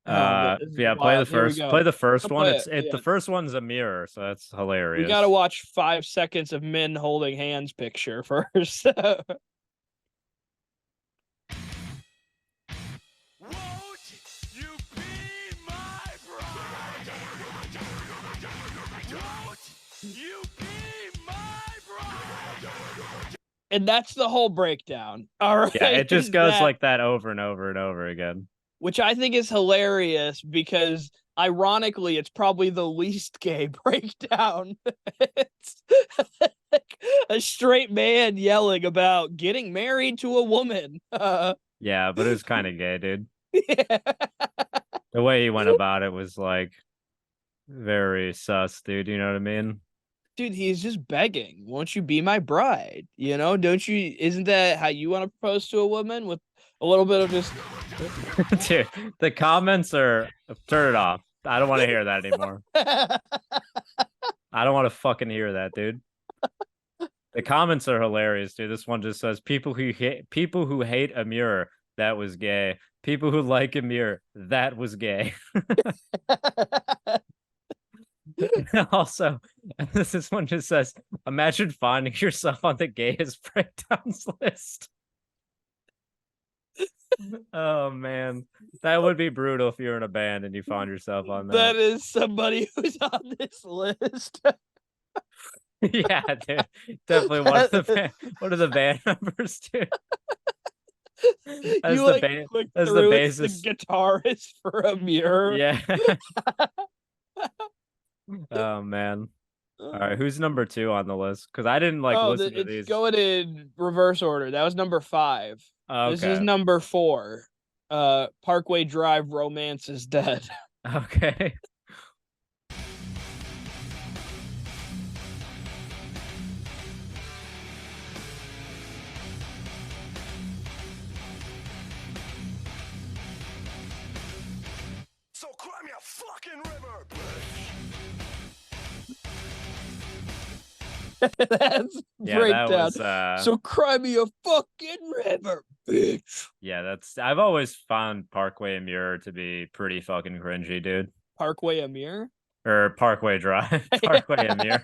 Yeah, wild. Here we go. play the first one. Play The first one's a mirror, so that's hilarious. We gotta watch 5 seconds of men holding hands picture first. Won't you be my bride? Won't you be my bride? And that's the whole breakdown. All right. Yeah, it just goes like that over and over and over again. Which I think is hilarious because ironically, it's probably the least gay breakdown. It's like a straight man yelling about getting married to a woman. Yeah, but it was kind of gay, dude. Yeah. The way he went about it was like very sus, dude. You know what I mean? Dude, he's just begging. Won't you be my bride? You know, don't you? Isn't that how you want to propose to a woman with a little bit of just. Dude, the comments are turn it off. I don't want to hear that anymore. I don't want to fucking hear that, dude. The comments are hilarious, dude. This one just says people who hate Amir, that was gay. People who like Amir, that was gay. Also, this one just says, imagine finding yourself on the gayest breakdowns list. Oh man, that would be brutal if you're in a band and you find yourself on that. That is somebody who's on this list. Yeah, dude. Definitely one of the band members, dude. As you the like band, click as the through, it's the bassist. guitarist for Amir. Yeah. Oh man. All right, who's number 2 on the list? Because I didn't like listen to it's these. going in reverse order. That was number 5. Okay. This is number 4. Parkway Drive, Romance is Dead. Okay. So cry me a fucking river, That's Yeah, breakdown. that was So cry me a fucking river, bitch. Yeah, I've always found Parkway and Muir to be pretty fucking cringy, dude. Parkway Amir? Or Parkway Drive. Parkway Amir.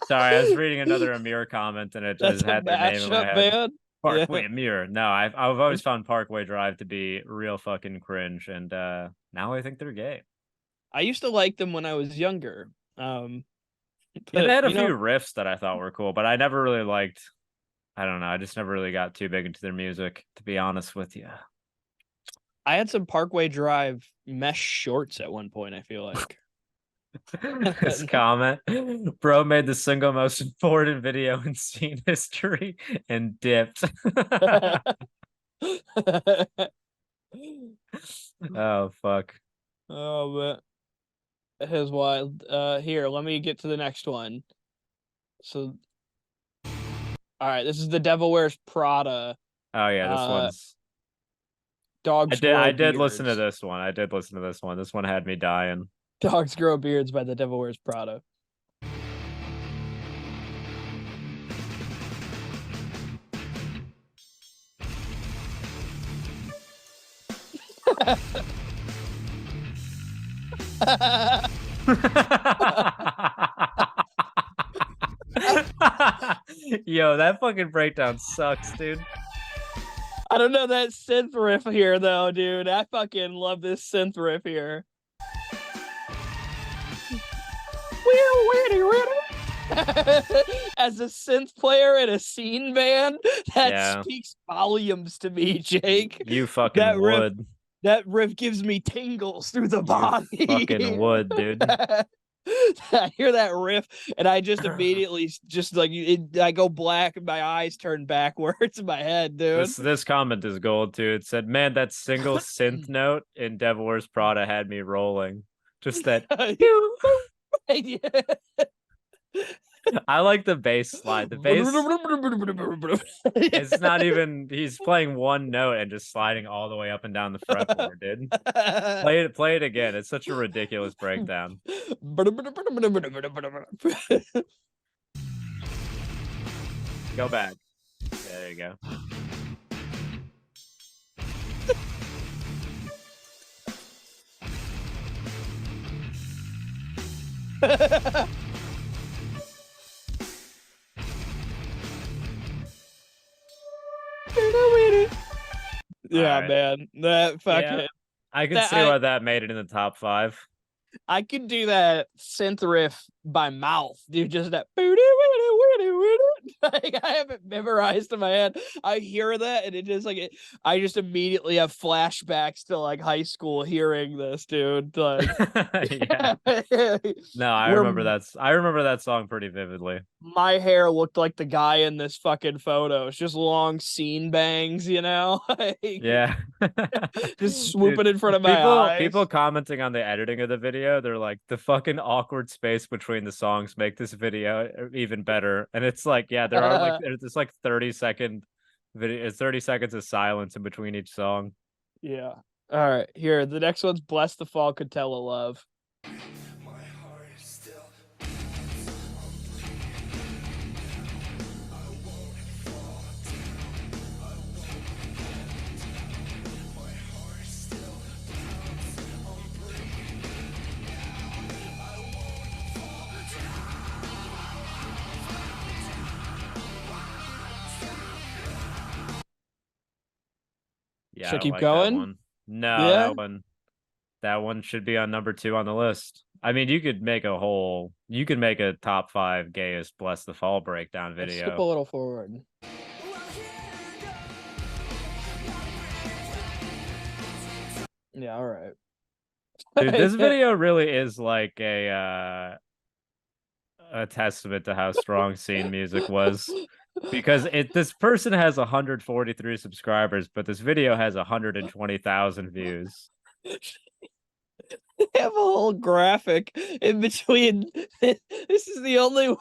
Sorry, I was reading another Amir comment and it just had their name in my head. Man. Parkway Amir. No, I've always found Parkway Drive to be real fucking cringe, and now I think they're gay. I used to like them when I was younger. Yeah, they had a few riffs that I thought were cool, but I never really liked. I don't know. I just never really got too big into their music, to be honest with you. I had some Parkway Drive mesh shorts at one point, I feel like. This comment, bro made the single most important video in scene history and dipped. Oh fuck. Oh, but his wild. Here, let me get to the next one. So, all right, this is The Devil Wears Prada. Oh yeah, this one's. Dogs. I did listen to this one. I did listen to this one. This one had me dying. Dogs Grow Beards by The Devil Wears Prada. Yo, that fucking breakdown sucks, dude. I don't know that synth riff here though, dude. I fucking love this synth riff here. As a synth player in a scene band, that speaks volumes to me, Jake. You fucking would. That riff gives me tingles through the body. You fucking would, dude. I hear that riff and I just immediately just like I go black and my eyes turn backwards in my head, dude. This comment is gold too. It said, "Man, that single synth note in Devil Wears Prada had me rolling." Just that. I like the bass slide. The bass it's not even he's playing one note and just sliding all the way up and down the fretboard, dude. Play it again. It's such a ridiculous breakdown. Go back. Yeah, there you go. Yeah, right. man. That fucking Yeah, I can that see why that made it in the top 5. I could do that synth riff by mouth, dude. Just that. Like, I have it memorized in my head. I hear that, and it just like I just immediately have flashbacks to like high school hearing this, dude. Like, Yeah. No, I where remember that song pretty vividly. my hair looked like the guy in this fucking photo. It's just long scene bangs, you know? Like, Yeah. just swooping Dude, in front of my eyes. people commenting on the editing of the video, they're like, the fucking awkward space between the songs make this video even better. And it's like, yeah, there are like there's like 30-second video, 30 seconds of silence in between each song. Yeah. All right. Here, the next one's Bless the Fall Catella Love. Yeah, Should I I don't keep like going? that one. No, Yeah. that one should be on number 2 on the list. I mean, you could make a top 5 gayest Bless the Fall breakdown Let's video. skip a little forward. Yeah, all right. Dude, this video really is like a testament to how strong scene music was. Because this person has 143 subscribers, but this video has 120,000 views. They have a whole graphic in between. This is the only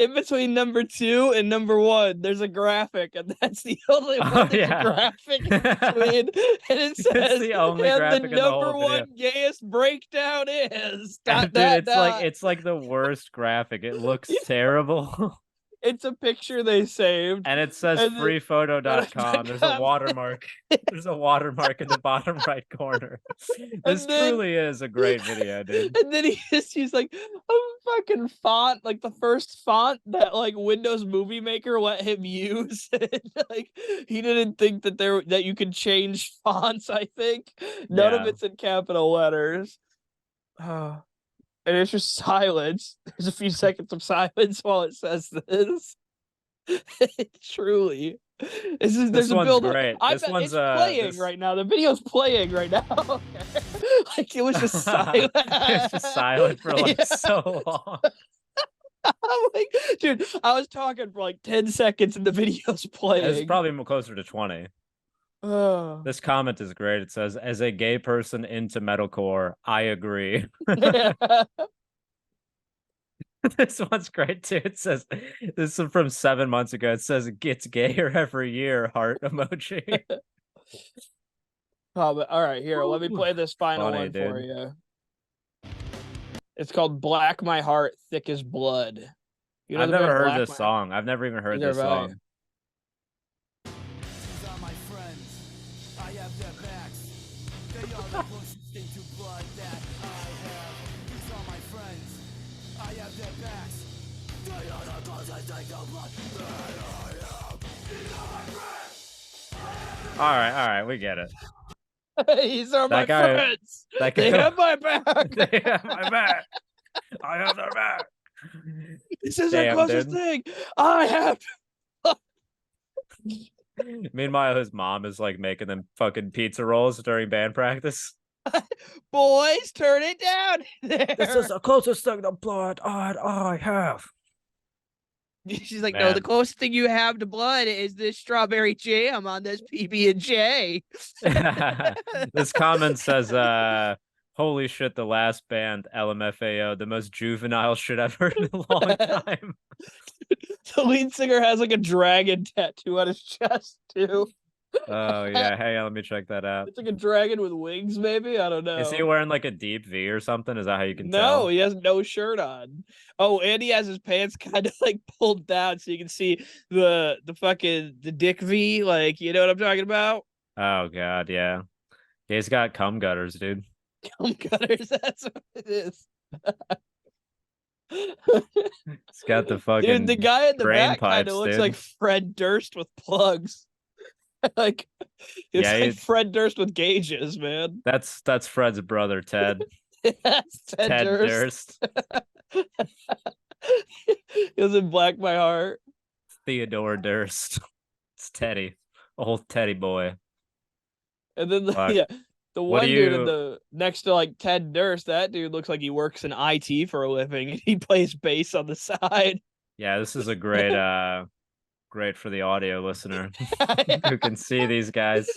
in between number 2 and number 1. There's a graphic, and that's the only one that's a graphic in between. And it says, it's the only and graphic the in the number whole video. 1 gayest breakdown is And dude, it's like the worst graphic. It looks terrible. It's a picture they saved. And it says freephoto.com. There's a watermark. There's a watermark in the bottom right corner. This truly is a great video, dude. And then he's like a fucking font, like the first font that like Windows Movie Maker let him use. Like he didn't think that you could change fonts, I think. None of it's in capital letters. And it's just silence. There's a few seconds of silence while it says this. Truly. There's a build up. It's playing right now. The video's playing right now. Like it was just silent. It's just silent for like so long. I'm like, dude, I was talking for like 10 seconds and the video's playing. It's probably closer to 20. This comment is great. It says, as a gay person into metalcore, I agree. This one's great too. It says, this is from 7 months ago. It says, it gets gayer every year, heart emoji. But all right, here, let me play this final one for you. It's called Black My Heart, Thick as Blood. You know, I've never heard this song. I've never even heard this song. All right, we get it. These are my friends. They have my back. They have my back. I have their back. This is the closest thing I have. Meanwhile, his mom is like making them fucking pizza rolls during band practice. Boys, turn it down. This is the closest thing to blood I have. She's like, no, the closest thing you have to blood is this strawberry jam on this PB&J. This comment says, Holy shit, the last band, LMFAO, the most juvenile shit I've heard in a long time. The lead singer has like a dragon tattoo on his chest too. Oh yeah, hang on, let me check that out. It's like a dragon with wings, maybe. I don't Is he know. wearing like a deep V or something? Is that how you can No, tell? he has no shirt on. Oh, and he has his pants kind of like pulled down so you can see the fucking the dick V. Like, you know what I'm talking about? Oh god, yeah. He's got cum gutters, dude. Cum gutters. That's what it is. He's got the Dude, the fucking guy in the drain back kind of pipes, looks dude. like Fred Durst with plugs. Like it's Yeah, like Fred Durst with gauges, man. that's Fred's brother, Ted. That's Ted Ted Durst. Durst. He was in Black My Heart. Theodore Durst. It's Teddy. Old Teddy boy. And then Fuck. yeah, the What do one dude in you the next to like Ted Durst, that dude looks like he works in IT for a living and he plays bass on the side. Yeah, this is a great for the audio listener who can see these guys.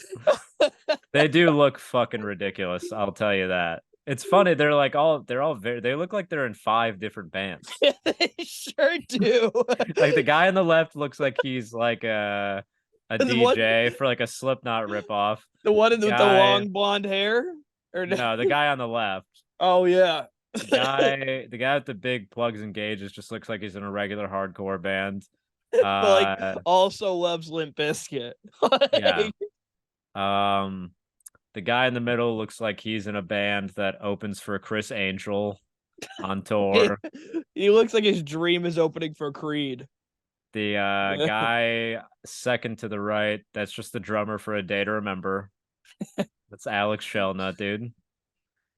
They do look fucking ridiculous, I'll tell you that. It's funny, they're all very they look like they're in 5 different bands. They sure do. Like the guy on the left looks like he's like a The one, DJ for like a Slipknot ripoff. the one with the Guy long blonde hair, or no? No, the guy on the left. Oh yeah, The guy with the big plugs and gauges just looks like he's in a regular hardcore band. but like Uh also loves Limp Bizkit. yeah. Um the guy in the middle looks like he's in a band that opens for Chris Angel on tour. He looks like his dream is opening for Creed. The guy second to the right, that's just the drummer for A Day to Remember. That's Alex Shellnut, dude.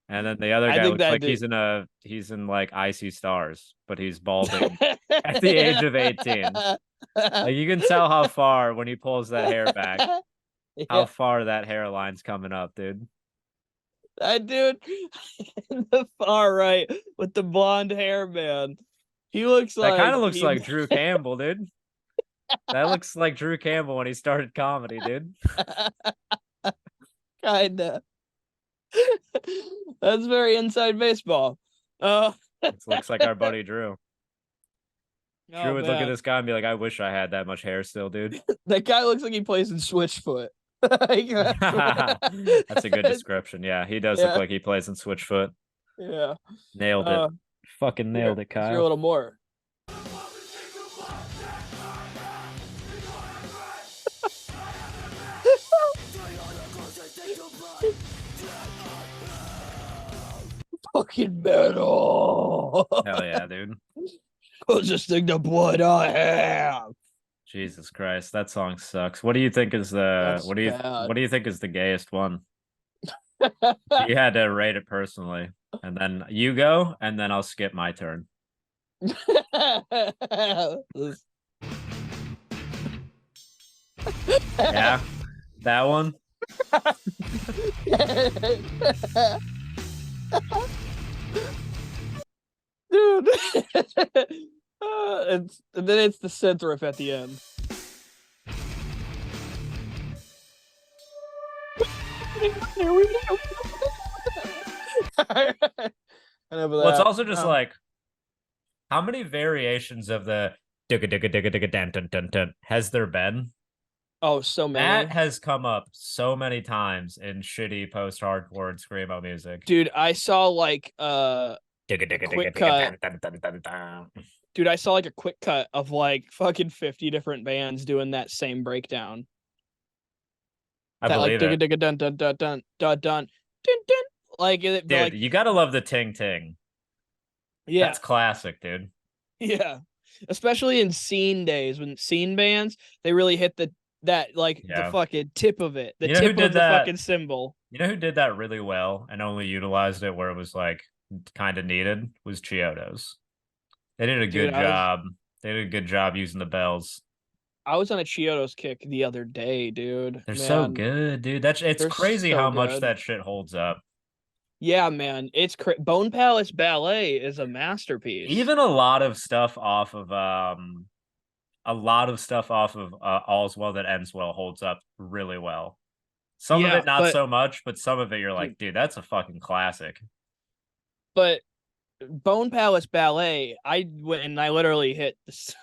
And then the other I guy think looks that like dude. he's in like Icy Stars, but he's balding at the age of 18. Like you can tell how far when he pulls that hair back, how Yeah, far that hairline's coming up, dude. that dude in the far right with the blonde hair, man. He looks That kind like of looks he like Drew Campbell, dude. That looks like Drew Campbell when he started comedy, dude. kinda. That's very inside baseball. It looks like our buddy Drew. Drew Oh would look at man, this guy and be like, I wish I had that much hair still, dude. that guy looks like he plays in Switchfoot. Like, That's a good description. Yeah, he does look Yeah, like he plays in Switchfoot. yeah. Nailed it. Fucking Here, nailed it, let's hear a Kyle. little more. Fucking metal. Hell yeah, dude. Closest thing to blood I have. Jesus Christ, that song sucks. What do you think is That's what bad. do you think is the gayest one? You had to rate it personally. And then you go, and then I'll skip my turn. Yeah. That one? Dude. And then it's the synth riff at the end. Well, it's also just like how many variations of the digga digga digga digga dun dun dun dun has there been? oh, so many. That has come up so many times in shitty post-hardcore and screamo music. Dude, I saw like Digga digga digga quick digga cut. dun dun dun dun dun. Dude, I saw like a quick cut of like fucking 50 different bands doing that same breakdown. I That like believe digga it. digga dun dun dun dun dun dun dun dun. Like it, Dude, like you gotta love the ting ting. yeah, That's classic, dude. yeah. Especially in scene days when scene bands, they really hit that like the Yeah. fucking tip of it, the You know who tip did of the that? fucking symbol. You know who did that really well and only utilized it where it was like kind of needed was Chiodos. They did a Dude, good job. They did a good job using the bells. I was on a Chiodos kick the other day, dude. They're so Man, good, dude. It's they're crazy so how much good. that shit holds up. Yeah, man, it's Bone Palace Ballet is a masterpiece. Even a lot of stuff off of All's Well That Ends Well holds up really well. Some of Yeah, it not but so much, but some of it you're dude, like, dude, that's a fucking classic. but Bone Palace Ballet, I went and I literally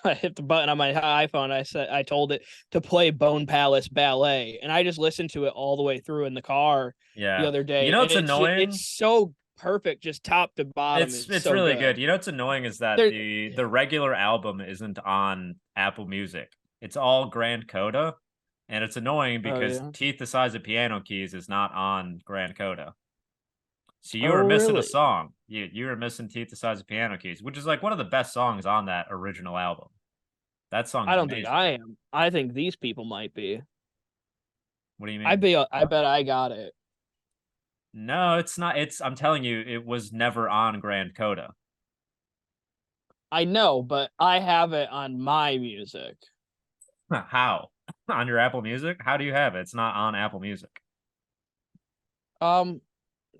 I hit the button on my iPhone. I told it to play Bone Palace Ballet, and I just listened to it all the way through in the car the Yeah. other You day, know and what's annoying? it's so perfect, just top to bottom. It's It's so really good. good. You know what's annoying is that There, the regular album isn't on Apple Music. It's all Grand Coda, and it's annoying oh because yeah, Teeth the Size of Piano Keys is not on Grand Coda. So you were oh missing a really? song. You were missing Teeth the Size of Piano Keys, which is like one of the best songs on that original album. That I song's don't think amazing. I am. I think these people might be. What do you mean? I bet I got it. No, it's not. I'm telling you, it was never on Grand Coda. I know, but I have it on my music. How? On your Apple Music? How do you have it? It's not on Apple Music. Um,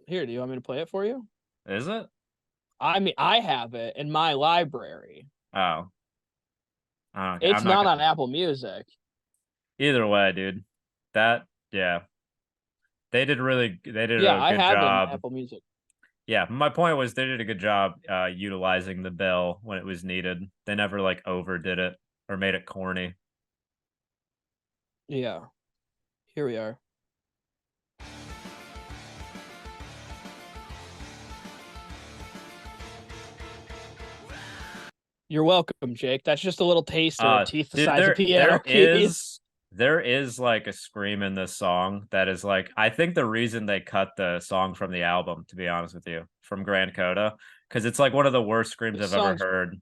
Here, do you want me to play it for you? Is it? I mean, I have it in my library. Oh. Okay. It's I'm not not on gonna. Apple Music. Either way, dude. That yeah. They did Yeah, a I good have it in job. Apple Music. Yeah, my point was they did a good job utilizing the bell when it was needed. They never like overdid it or made it corny. Yeah, here we are. You're welcome, Jake. That's just a little taster of Teeth the Dude, Size of Piano Keys. there is like a scream in this song that is like I think the reason they cut the song from the album, to be honest with you, from Grand Coda, because it's like one of the worst screams This I've ever song's, heard.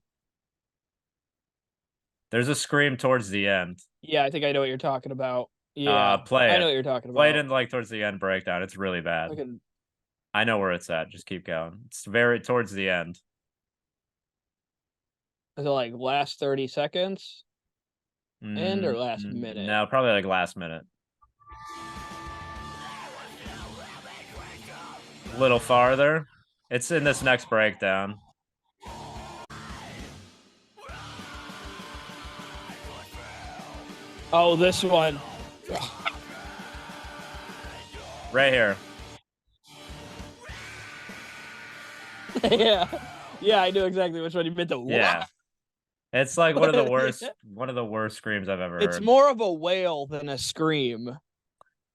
There's a scream towards the end. yeah, I think I know what you're talking about. Yeah, Play I know it. what you're talking Play it about. in like towards the end breakdown. It's really bad. I can, I know where it's at. Just keep going. It's very towards the end. is it like last 30 seconds? End or last minute? No, probably like last minute. A little farther. It's in this next breakdown. Oh, this one. Right here. Yeah. Yeah, I knew exactly which one you meant to. Yeah. It's like one of the worst screams I've ever It's heard. more of a wail than a scream.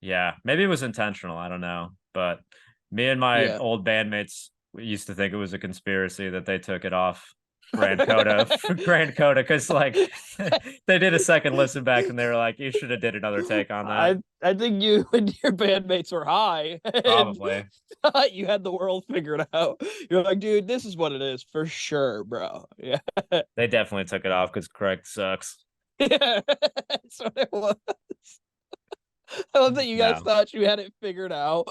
Yeah. Maybe it was intentional. I don't know. But me and my Yeah. old bandmates used to think it was a conspiracy that they took it off Grand Coda Grand Coda because like they did a second listen back and they were like, you should have did another take on that. I think you and your bandmates were high and Probably. thought you had the world figured out. You're like, dude, this is what it is for sure, bro. Yeah. They definitely took it off because Craig sucks. Yeah. That's what it was. I love that you guys No. thought you had it figured out.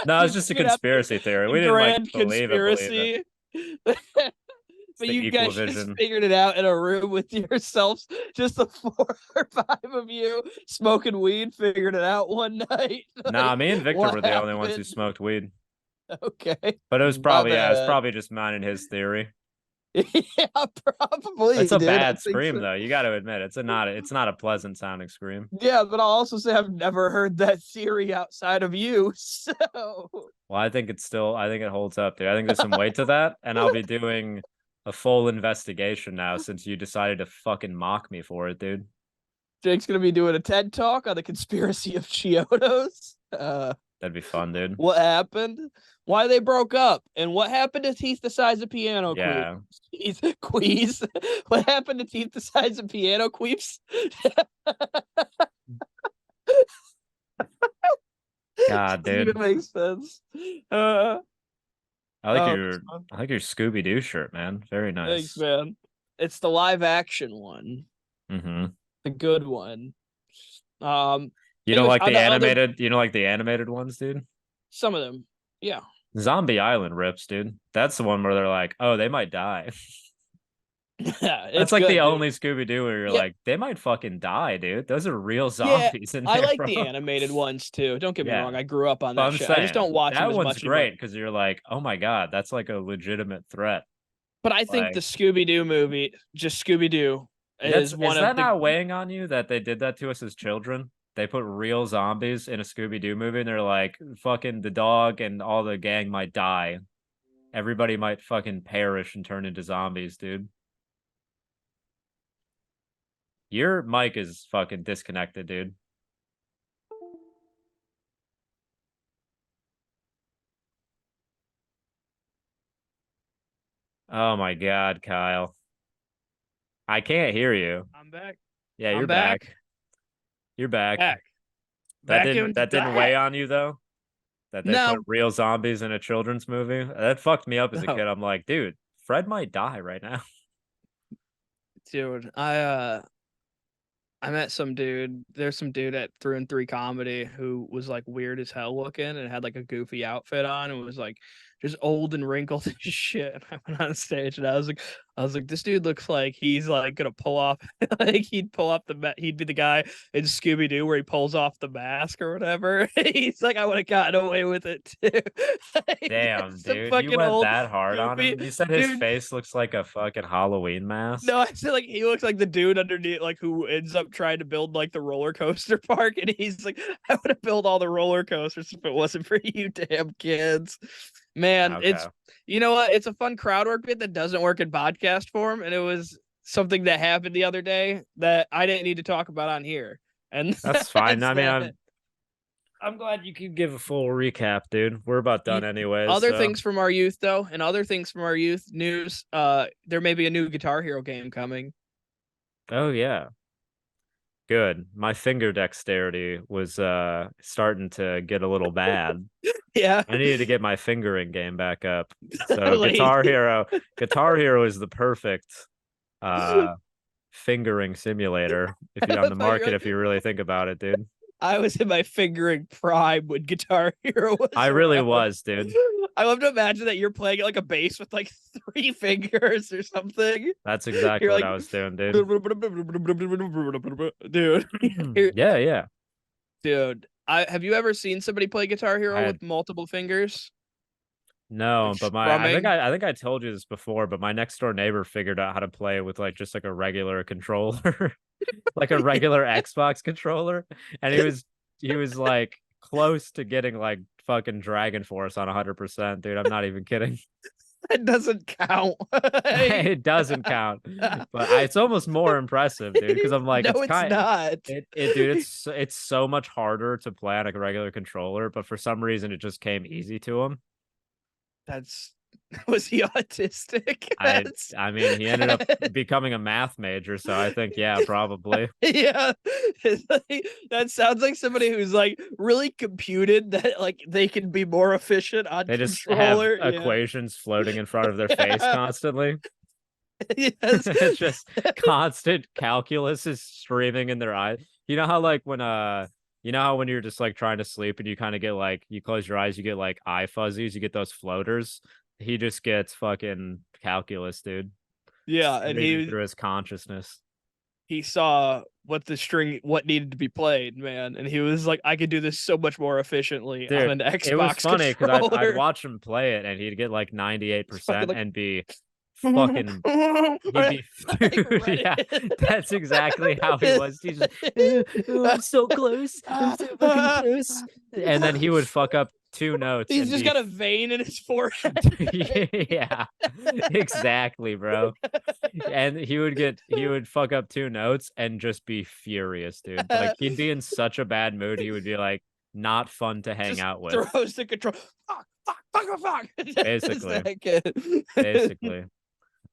No, You it's just a figured out conspiracy theory. the We didn't like grand believe it. conspiracy. It's But the you equal guys just vision. figured it out in a room with yourselves, just the 4 or 5 of you smoking weed, figured it out one night. Nah, Like, me and Victor what were the only ones who happened? smoked weed. Okay. But it was My probably it's bad. probably just mine and his theory. Yeah, probably, It's a dude. I bad think scream so. though. You got to admit it's not a pleasant sounding scream. Yeah, but I'll also say I've never heard that theory outside of you. So Well, I think it holds up, dude. I think there's some weight to that, and I'll be doing a full investigation now since you decided to fucking mock me for it, dude. Jake's gonna be doing a TED talk on the conspiracy of Chiodos. That'd be fun, dude. What happened? Why they broke up? And what happened to Teeth the Size of Piano Yeah. Queez? What happened to Teeth the Size of Piano Queeps? God, Doesn't even dude. make sense. Uh, oh, I like your Scooby Doo shirt, man. Very thanks, nice. man. It's the live action one, Mm-hmm. the good one. Um, You don't anyways, like on the the other, animated? You don't like the animated ones, dude? some of them, yeah. Zombie Island rips, dude. That's the one where they're like, oh, they might die. Yeah, That's it's like the good, dude. only Scooby Doo where you're Yeah, like, they might fucking die, dude. Those are real yeah. zombies in I there, like bro. the animated ones too. Don't get me Yeah. wrong. I grew up on But that I'm shit. I just don't saying watch them that as one's much anymore. great because you're like, oh my God, that's like a legitimate threat. But I think the Like, Scooby Doo movie, just Scooby Doo, is one is of that the. not weighing on you that they did that to us as children? they put real zombies in a Scooby-Doo movie, and they're like, fucking the dog and all the gang might die. Everybody might fucking perish and turn into zombies, dude. Your mic is fucking disconnected, dude. Oh my God, Kyle. I can't hear you. I'm back. Yeah, you're I'm back. back. You're back. Back. That Back didn't into that didn't weigh on you though? That they put No. real zombies in a children's movie? That fucked me up as a No. kid. I'm like, dude, Fred might die right now. Dude, I met some dude. There's some dude at Through and Three Comedy who was like weird as hell looking and had like a goofy outfit on and was like just old and wrinkled as shit. And I went on stage and I was like, this dude looks like he's like gonna pull off like he'd pull off he'd be the guy in Scooby Doo where he pulls off the mask or whatever. He's like, I would have gotten away with it too. Like, Damn, some dude. You fucking went old that hard on goofy him. You said his dude. face looks like a fucking Halloween mask. No, I said like he looks like the dude underneath, like who ends up trying to build like the roller coaster park, and he's like, I would have built all the roller coasters if it wasn't for you damn kids. Man, Okay. it's you know what? It's a fun crowd work bit that doesn't work in podcast form, and it was something that happened the other day that I didn't need to talk about on here. And That's fine. that's I mean, that. I'm glad you could give a full recap, dude. We're about done You- anyways. Other So. things from our youth, though, and other things from our youth news. There may be a new Guitar Hero game coming. Oh yeah. Good. My finger dexterity was starting to get a little bad. Yeah, I needed to get my fingering game back up. So Like- Guitar Hero is the perfect fingering simulator if you're on the market if you really think about it, dude. I was in my fingering prime when Guitar Hero was. I really around. was, dude. I love to imagine that you're playing like a bass with like 3 fingers or something. That's exactly You're what like, I was doing, dude. Dude, Yeah. dude. Have you ever seen somebody play Guitar Hero I- with multiple fingers? No, Like but strumming? I think I told you this before, but my next door neighbor figured out how to play with like just like a regular controller, like a regular Xbox controller, and he was like close to getting like fucking Dragon Force on 100%, dude. I'm not even kidding. It doesn't count. It doesn't count, but it's almost more impressive, dude. Because I'm like, No, it's it's kind, not. dude. It's so much harder to play on like a regular controller, but for some reason it just came easy to him. That's was he autistic? I mean, he ended up becoming a math major, so I think, yeah, probably. Yeah, it's like, that sounds like somebody who's like really computed that like they can be more efficient on They just controller. have Yeah. equations floating in front of their face Yeah. constantly. Yes. It's just constant calculus is streaming in their eyes. You know how like you know how when you're just like trying to sleep and you kind of get like you close your eyes, you get like eye fuzzies, you get those floaters. He just gets fucking calculus, dude. Yeah, and Streaming through his consciousness. he saw what needed to be played, man, and he was like, I could do this so much more efficiently on an Xbox It was funny because controller. I'd watch him play it and he'd get like 98% like- and be fucking he'd be dude, yeah, that's exactly how he was. He's just, oh, I'm so close. I'm so fucking close. And then he would fuck up 2 notes. He's and just be, got a vein in his forehead. yeah, exactly, bro. And he would fuck up 2 notes and just be furious, dude. Like he'd be in such a bad mood. He would be like not fun to hang Just out with. throws the control. Fuck. Basically. Basically.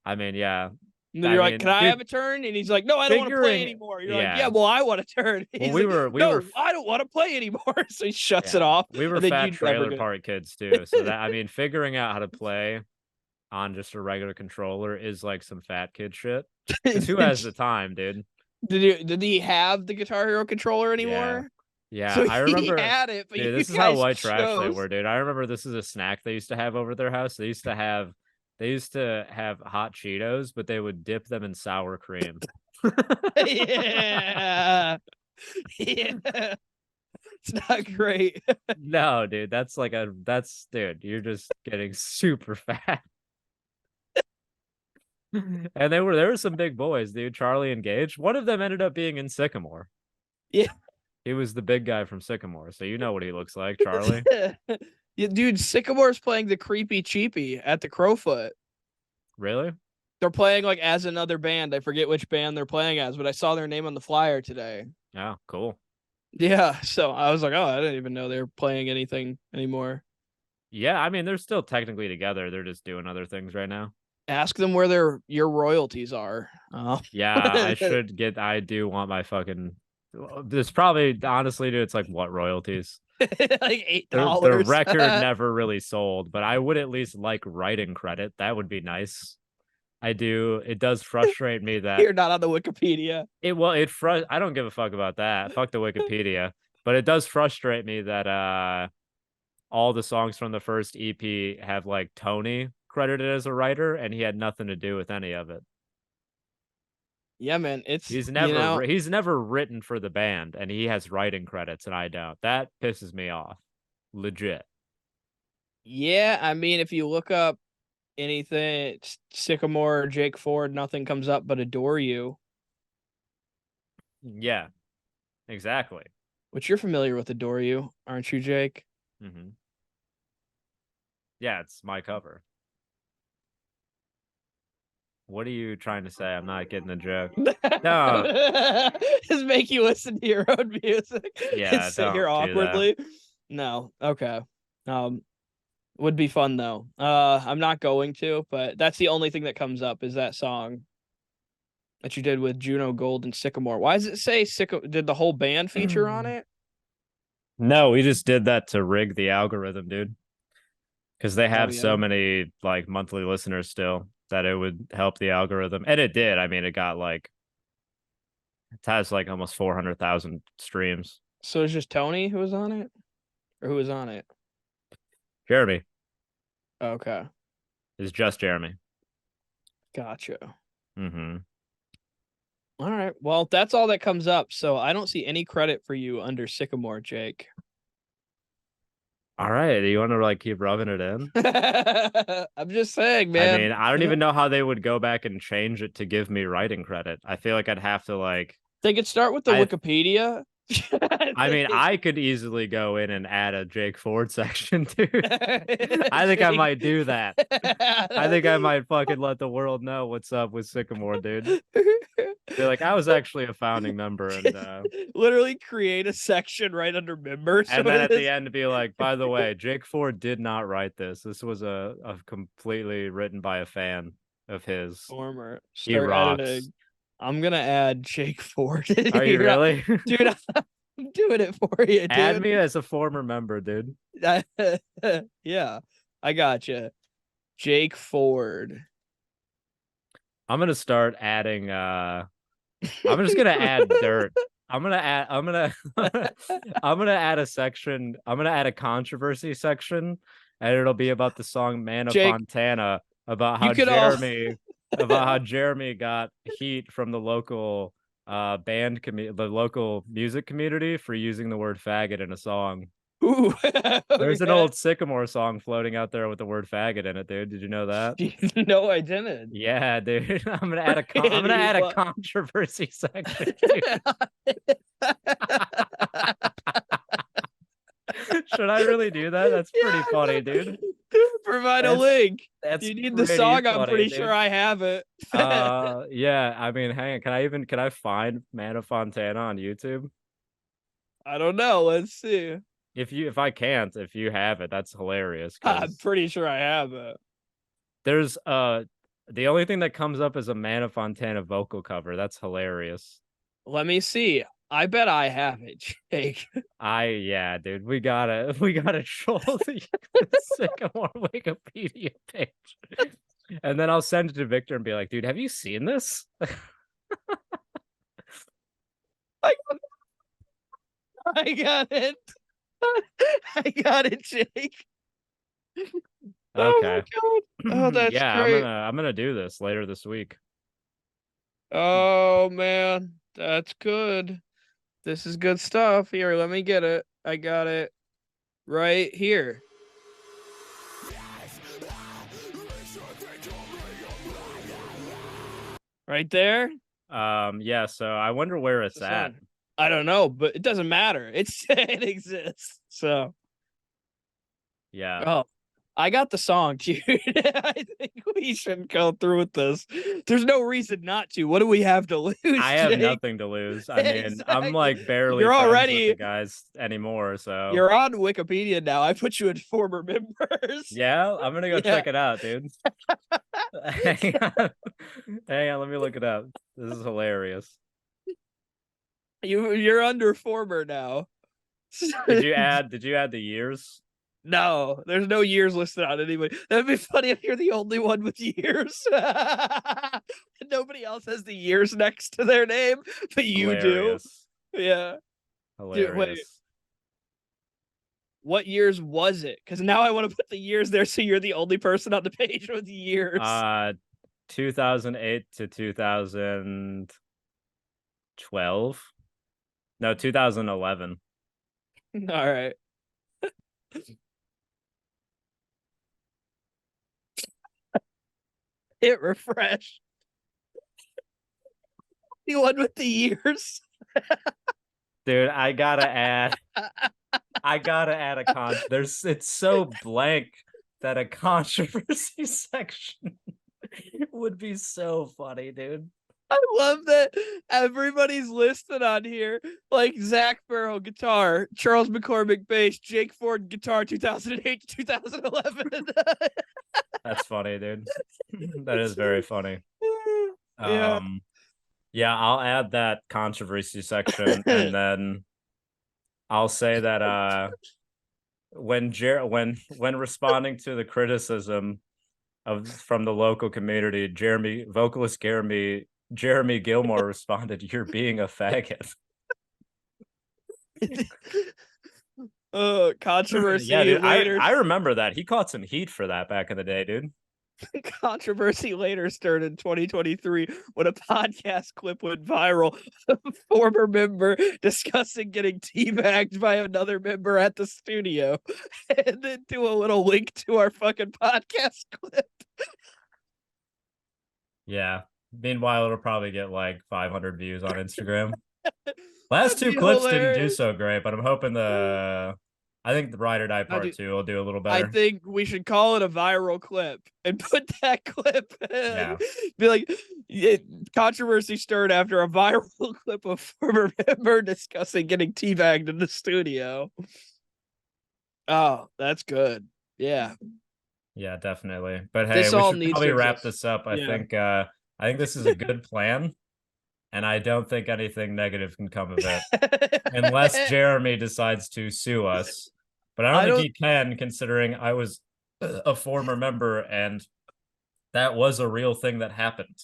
I mean, yeah. And then you're like, mean, "Can I dude, have a turn?" And he's like, "No, I don't want to play figuring- anymore." You're yeah. like, "Yeah, well, I want a turn." He's we like, were- "No, I don't want to play anymore." So he shuts it Yeah. off. We were and then fat you never trailer get- park kids too. So that I mean, figuring out how to play on just a regular controller is like some fat kid shit. 'Cause who has the time, dude? Did he have the Guitar Hero controller anymore? Yeah, So I remember. he had it, but Dude, you this is how guys white trash they chose- were, dude. I remember this is a snack they used to have over at their house. They used to have hot Cheetos, but they would dip them in sour cream. Yeah. Yeah. It's not great. No, dude, dude, you're just getting super fat. And there were some big boys, dude. Charlie and Gage. One of them ended up being in Sycamore. Yeah. He He was the big guy from Sycamore, so you know what he looks like, Charlie. Yeah, dude, Sycamore's playing the Creepy Cheapy at the Crowfoot. Really? They're playing like as another band. I forget which band they're playing as, but I saw their name on the flyer today. Yeah, cool. Yeah, so I was like, oh, I didn't even know they were playing anything anymore. Yeah, I mean, they're still technically together. They're just doing other things right now. Ask them where your royalties are. Yeah, I do want my fucking. There's probably, honestly, dude, it's like what royalties? like The $8. record never really sold, but I would at least like writing credit. That would be nice. I do. It does frustrate me that You're not on the Wikipedia. I don't give a fuck about that. Fuck the Wikipedia. But it does frustrate me that all the songs from the first EP have like Tony credited as a writer, and he had nothing to do with any of it. Yeah, man, it's He's never written for the band, and he has writing credits, and I don't. That pisses me off. Legit. yeah. I mean, if you look up anything, Sycamore or Jake Ford, nothing comes up but "Adore You," Yeah, exactly. which you're familiar with. "Adore You," aren't you, Jake? Mm-hmm. Yeah, it's my cover. What are you trying to say? I'm not getting the joke. No. Just make you listen to your own music. Yeah, and sit here don't do that. awkwardly. No, okay. Would be fun though. I'm not going to, but that's the only thing that comes up is that song that you did with Juno Gold and Sycamore. Why does it say did the whole band feature on it? No, we just did that to rig the algorithm, dude. Because they have yeah. so many like monthly listeners still that it would help the algorithm. And it did. I mean, it has like almost 400,000 streams. So it's just Tony who was on it? Or who was on it? Jeremy. Okay. It's just Jeremy. Gotcha. Mm-hmm. All right. Well, that's all that comes up. So I don't see any credit for you under Sycamore, Jake. All right. Do you want to like keep rubbing it in? I'm just saying, man. I mean, I don't even know how they would go back and change it to give me writing credit. I feel like I'd have to like. They could start with the Wikipedia. I mean, I could easily go in and add a Jake Ford section, dude. I think I might do that. I think I might fucking let the world know what's up with Sycamore, dude. They're like, I was actually a founding member, and literally create a section right under members, and then at the end be like, by the way, Jake Ford did not write this. This was a completely written by a fan of his. Former. He rocks. Editing. I'm gonna add Jake Ford. Are you really? Dude, I'm doing it for you, dude. Add me as a former member, dude. Yeah, I gotcha. Jake Ford. I'm gonna start adding I'm just gonna add dirt. I'm gonna add a section. I'm gonna add a controversy section, and it'll be about the song "Man of Fontana," about how Jeremy got heat from the local the local music community for using the word faggot in a song. Ooh, there's an old Sycamore song floating out there with the word faggot in it, dude. Did you know that? No, I didn't. Yeah, dude. I'm gonna add a controversy section. Should I really do that? That's pretty funny, dude. Provide a link. That's you need the song. I'm pretty sure I have it. Yeah. I mean, hang on. Can I find Man of Fontana on YouTube? I don't know. Let's see. If you have it, that's hilarious. I'm pretty sure I have it. There's the only thing that comes up is a Man of Fontana vocal cover. That's hilarious. Let me see. I bet I have it, Jake. Yeah, dude. We gotta troll the Sycamore Wikipedia page. And then I'll send it to Victor and be like, dude, have you seen this? I got it. I got it, Jake. Okay. Oh my God. Oh, that's great. I'm gonna do this later this week. Oh man, that's good. This is good stuff. Here, let me get it. I got it right here. Right there? Yeah, so I wonder where it's at. I don't know, but it doesn't matter. It exists. So Yeah. oh, I got the song, dude. I think we should go through with this. There's no reason not to. What do we have to lose, I have Jake? nothing to lose. I mean, I'm Exactly. like barely You're friends with the already guys anymore, so you're on Wikipedia now. I put you in former members. yeah, I'm gonna go Yeah. check it out, dude. Hang on. Hang on, let me look it up. This is hilarious. You're under former now. Did you add the years? No, there's no years listed on anybody. That'd be funny if you're the only one with years. Nobody else has the years next to their name, but you do. Hilarious. Yeah. Dude, wait, Hilarious. what years was it? Because now I want to put the years there so you're the only person on the page with years. 2008 to 2012. No, 2011. All right. Hit refresh. The one with the years. Dude, I gotta add a it's so blank that a controversy section would be so funny, dude. I love that everybody's listed on here. Like Zach Farrell, guitar, Charles McCormick, bass, Jake Ford, guitar, 2008 to 2011. That's funny, dude. That is very funny. Yeah. Yeah, I'll add that controversy section, and then I'll say that when responding to the criticism from the local community, vocalist Jeremy Gilmore responded, "You're being a faggot." Controversy Yeah, dude, later. I remember that. He caught some heat for that back in the day, dude. Controversy later stirred in 2023 when a podcast clip went viral. A former member discussing getting teabagged by another member at the studio, and then do a little link to our fucking podcast clip. Yeah. Meanwhile, it'll probably get like 500 views on Instagram. Last two That'd be clips didn't do hilarious. so great, but I'm hoping I think the Ride or Die Part 2 will do a little I better. think we should call it a viral clip and put that clip in. Yeah. Be like, controversy stirred after a viral clip of former member discussing getting teabagged in the studio. Oh, that's good. Yeah. Yeah, definitely. But hey, This we all should needs probably to wrap exist. this up. Yeah. I think this is a good plan, and I don't think anything negative can come of it unless Jeremy decides to sue us. But I don't think he can, considering I was a former member and that was a real thing that happened.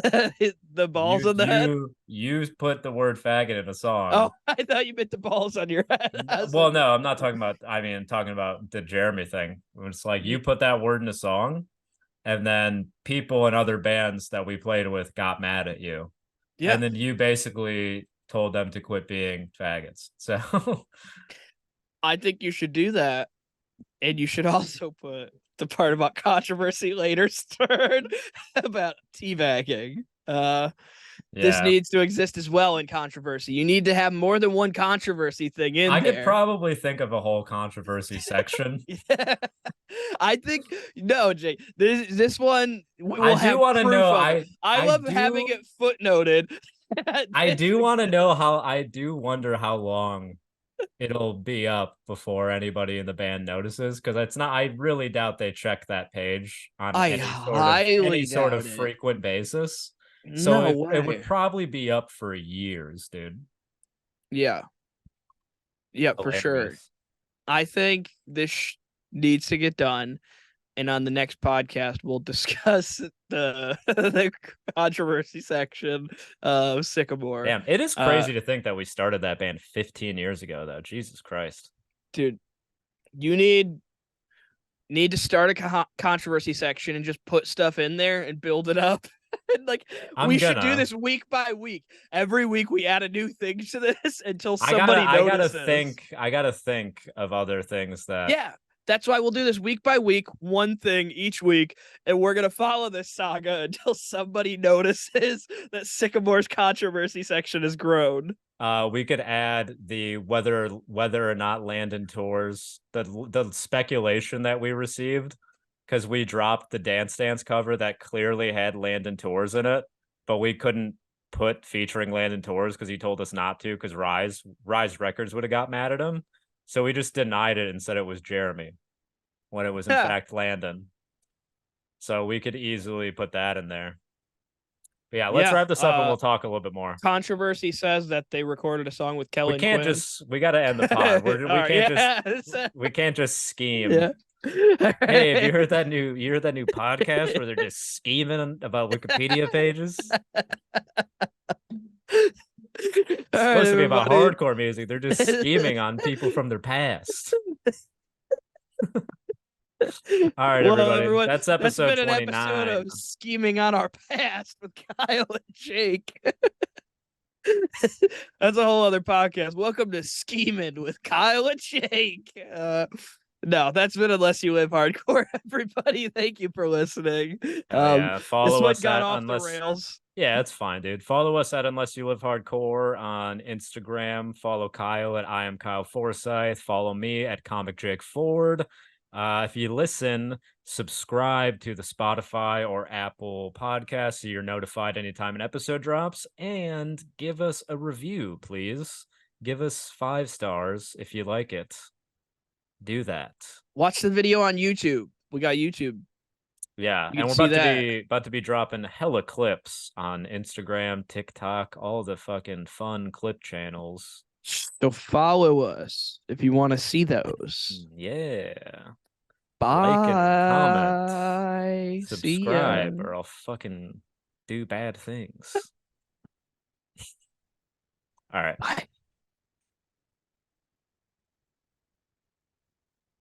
The balls on the head. You put the word faggot in a song. Oh, I thought you meant the balls on your head. Well, no, I'm not talking about. I mean, I'm talking about the Jeremy thing. It's like you put that word in a song, and then people in other bands that we played with got mad at you. Yeah. And then you basically told them to quit being faggots. So I think you should do that. And you should also put the part about controversy later stirred about teabagging. This needs to exist as well in controversy. You need to have more than one controversy thing in there. I could probably think of a whole controversy section. Yeah. I think no, Jay. This one I do want to know. I love having it footnoted. I do want to know I do wonder how long it'll be up before anybody in the band notices, because it's not. I really doubt they check that page on any sort of frequent basis. So it would probably be up for years, dude. Yeah. Yeah, for sure. I think this needs to get done, and on the next podcast we'll discuss the controversy section of Sycamore. Damn, it is crazy to think that we started that band 15 years ago, though. Jesus Christ, dude, you need to start a controversy section and just put stuff in there and build it up. And like should do this week by week. Every week we add a new thing to this until somebody notices. I gotta think of other things that. Yeah, That's why we'll do this week by week, one thing each week, and we're gonna follow this saga until somebody notices that Sycamore's controversy section has grown. We could add the whether or not Landon tours, the speculation that we received, because we dropped the Dance Dance cover that clearly had Landon tours in it, but we couldn't put featuring Landon tours because he told us not to, because Rise Records would have got mad at him. So we just denied it and said it was Jeremy when it was in fact Landon. So we could easily put that in there. But yeah, let's wrap this up and we'll talk a little bit more. Controversy says that they recorded a song with Kelly. We gotta end the pod. We can't just scheme. Yeah. Hey, have you heard that new podcast where they're just scheming about Wikipedia pages? It's supposed to be about hardcore music. They're just scheming on people from their past. All right, everybody. Everyone, that's episode 29. That's been an episode of Scheming on Our Past with Kyle and Jake. That's a whole other podcast. Welcome to Scheming with Kyle and Jake. No, that's been Unless You Live Hardcore, everybody. Thank you for listening. Yeah, follow this one us got at off Unless... the rails. Yeah, it's fine, dude. Follow us at Unless You Live Hardcore on Instagram. Follow Kyle at I am Kyle Forsyth. Follow me at Comic Jake Ford. If you listen, subscribe to the Spotify or Apple podcast so you're notified anytime an episode drops, and give us a review, please. Give us 5 stars if you like it. Do that. Watch the video on YouTube. We got YouTube. Yeah, and we're about to be dropping hella clips on Instagram, TikTok, all the fucking fun clip channels. So follow us if you want to see those. Yeah. Bye. Like and comment. Subscribe, See ya. or I'll fucking do bad things. All right. Bye.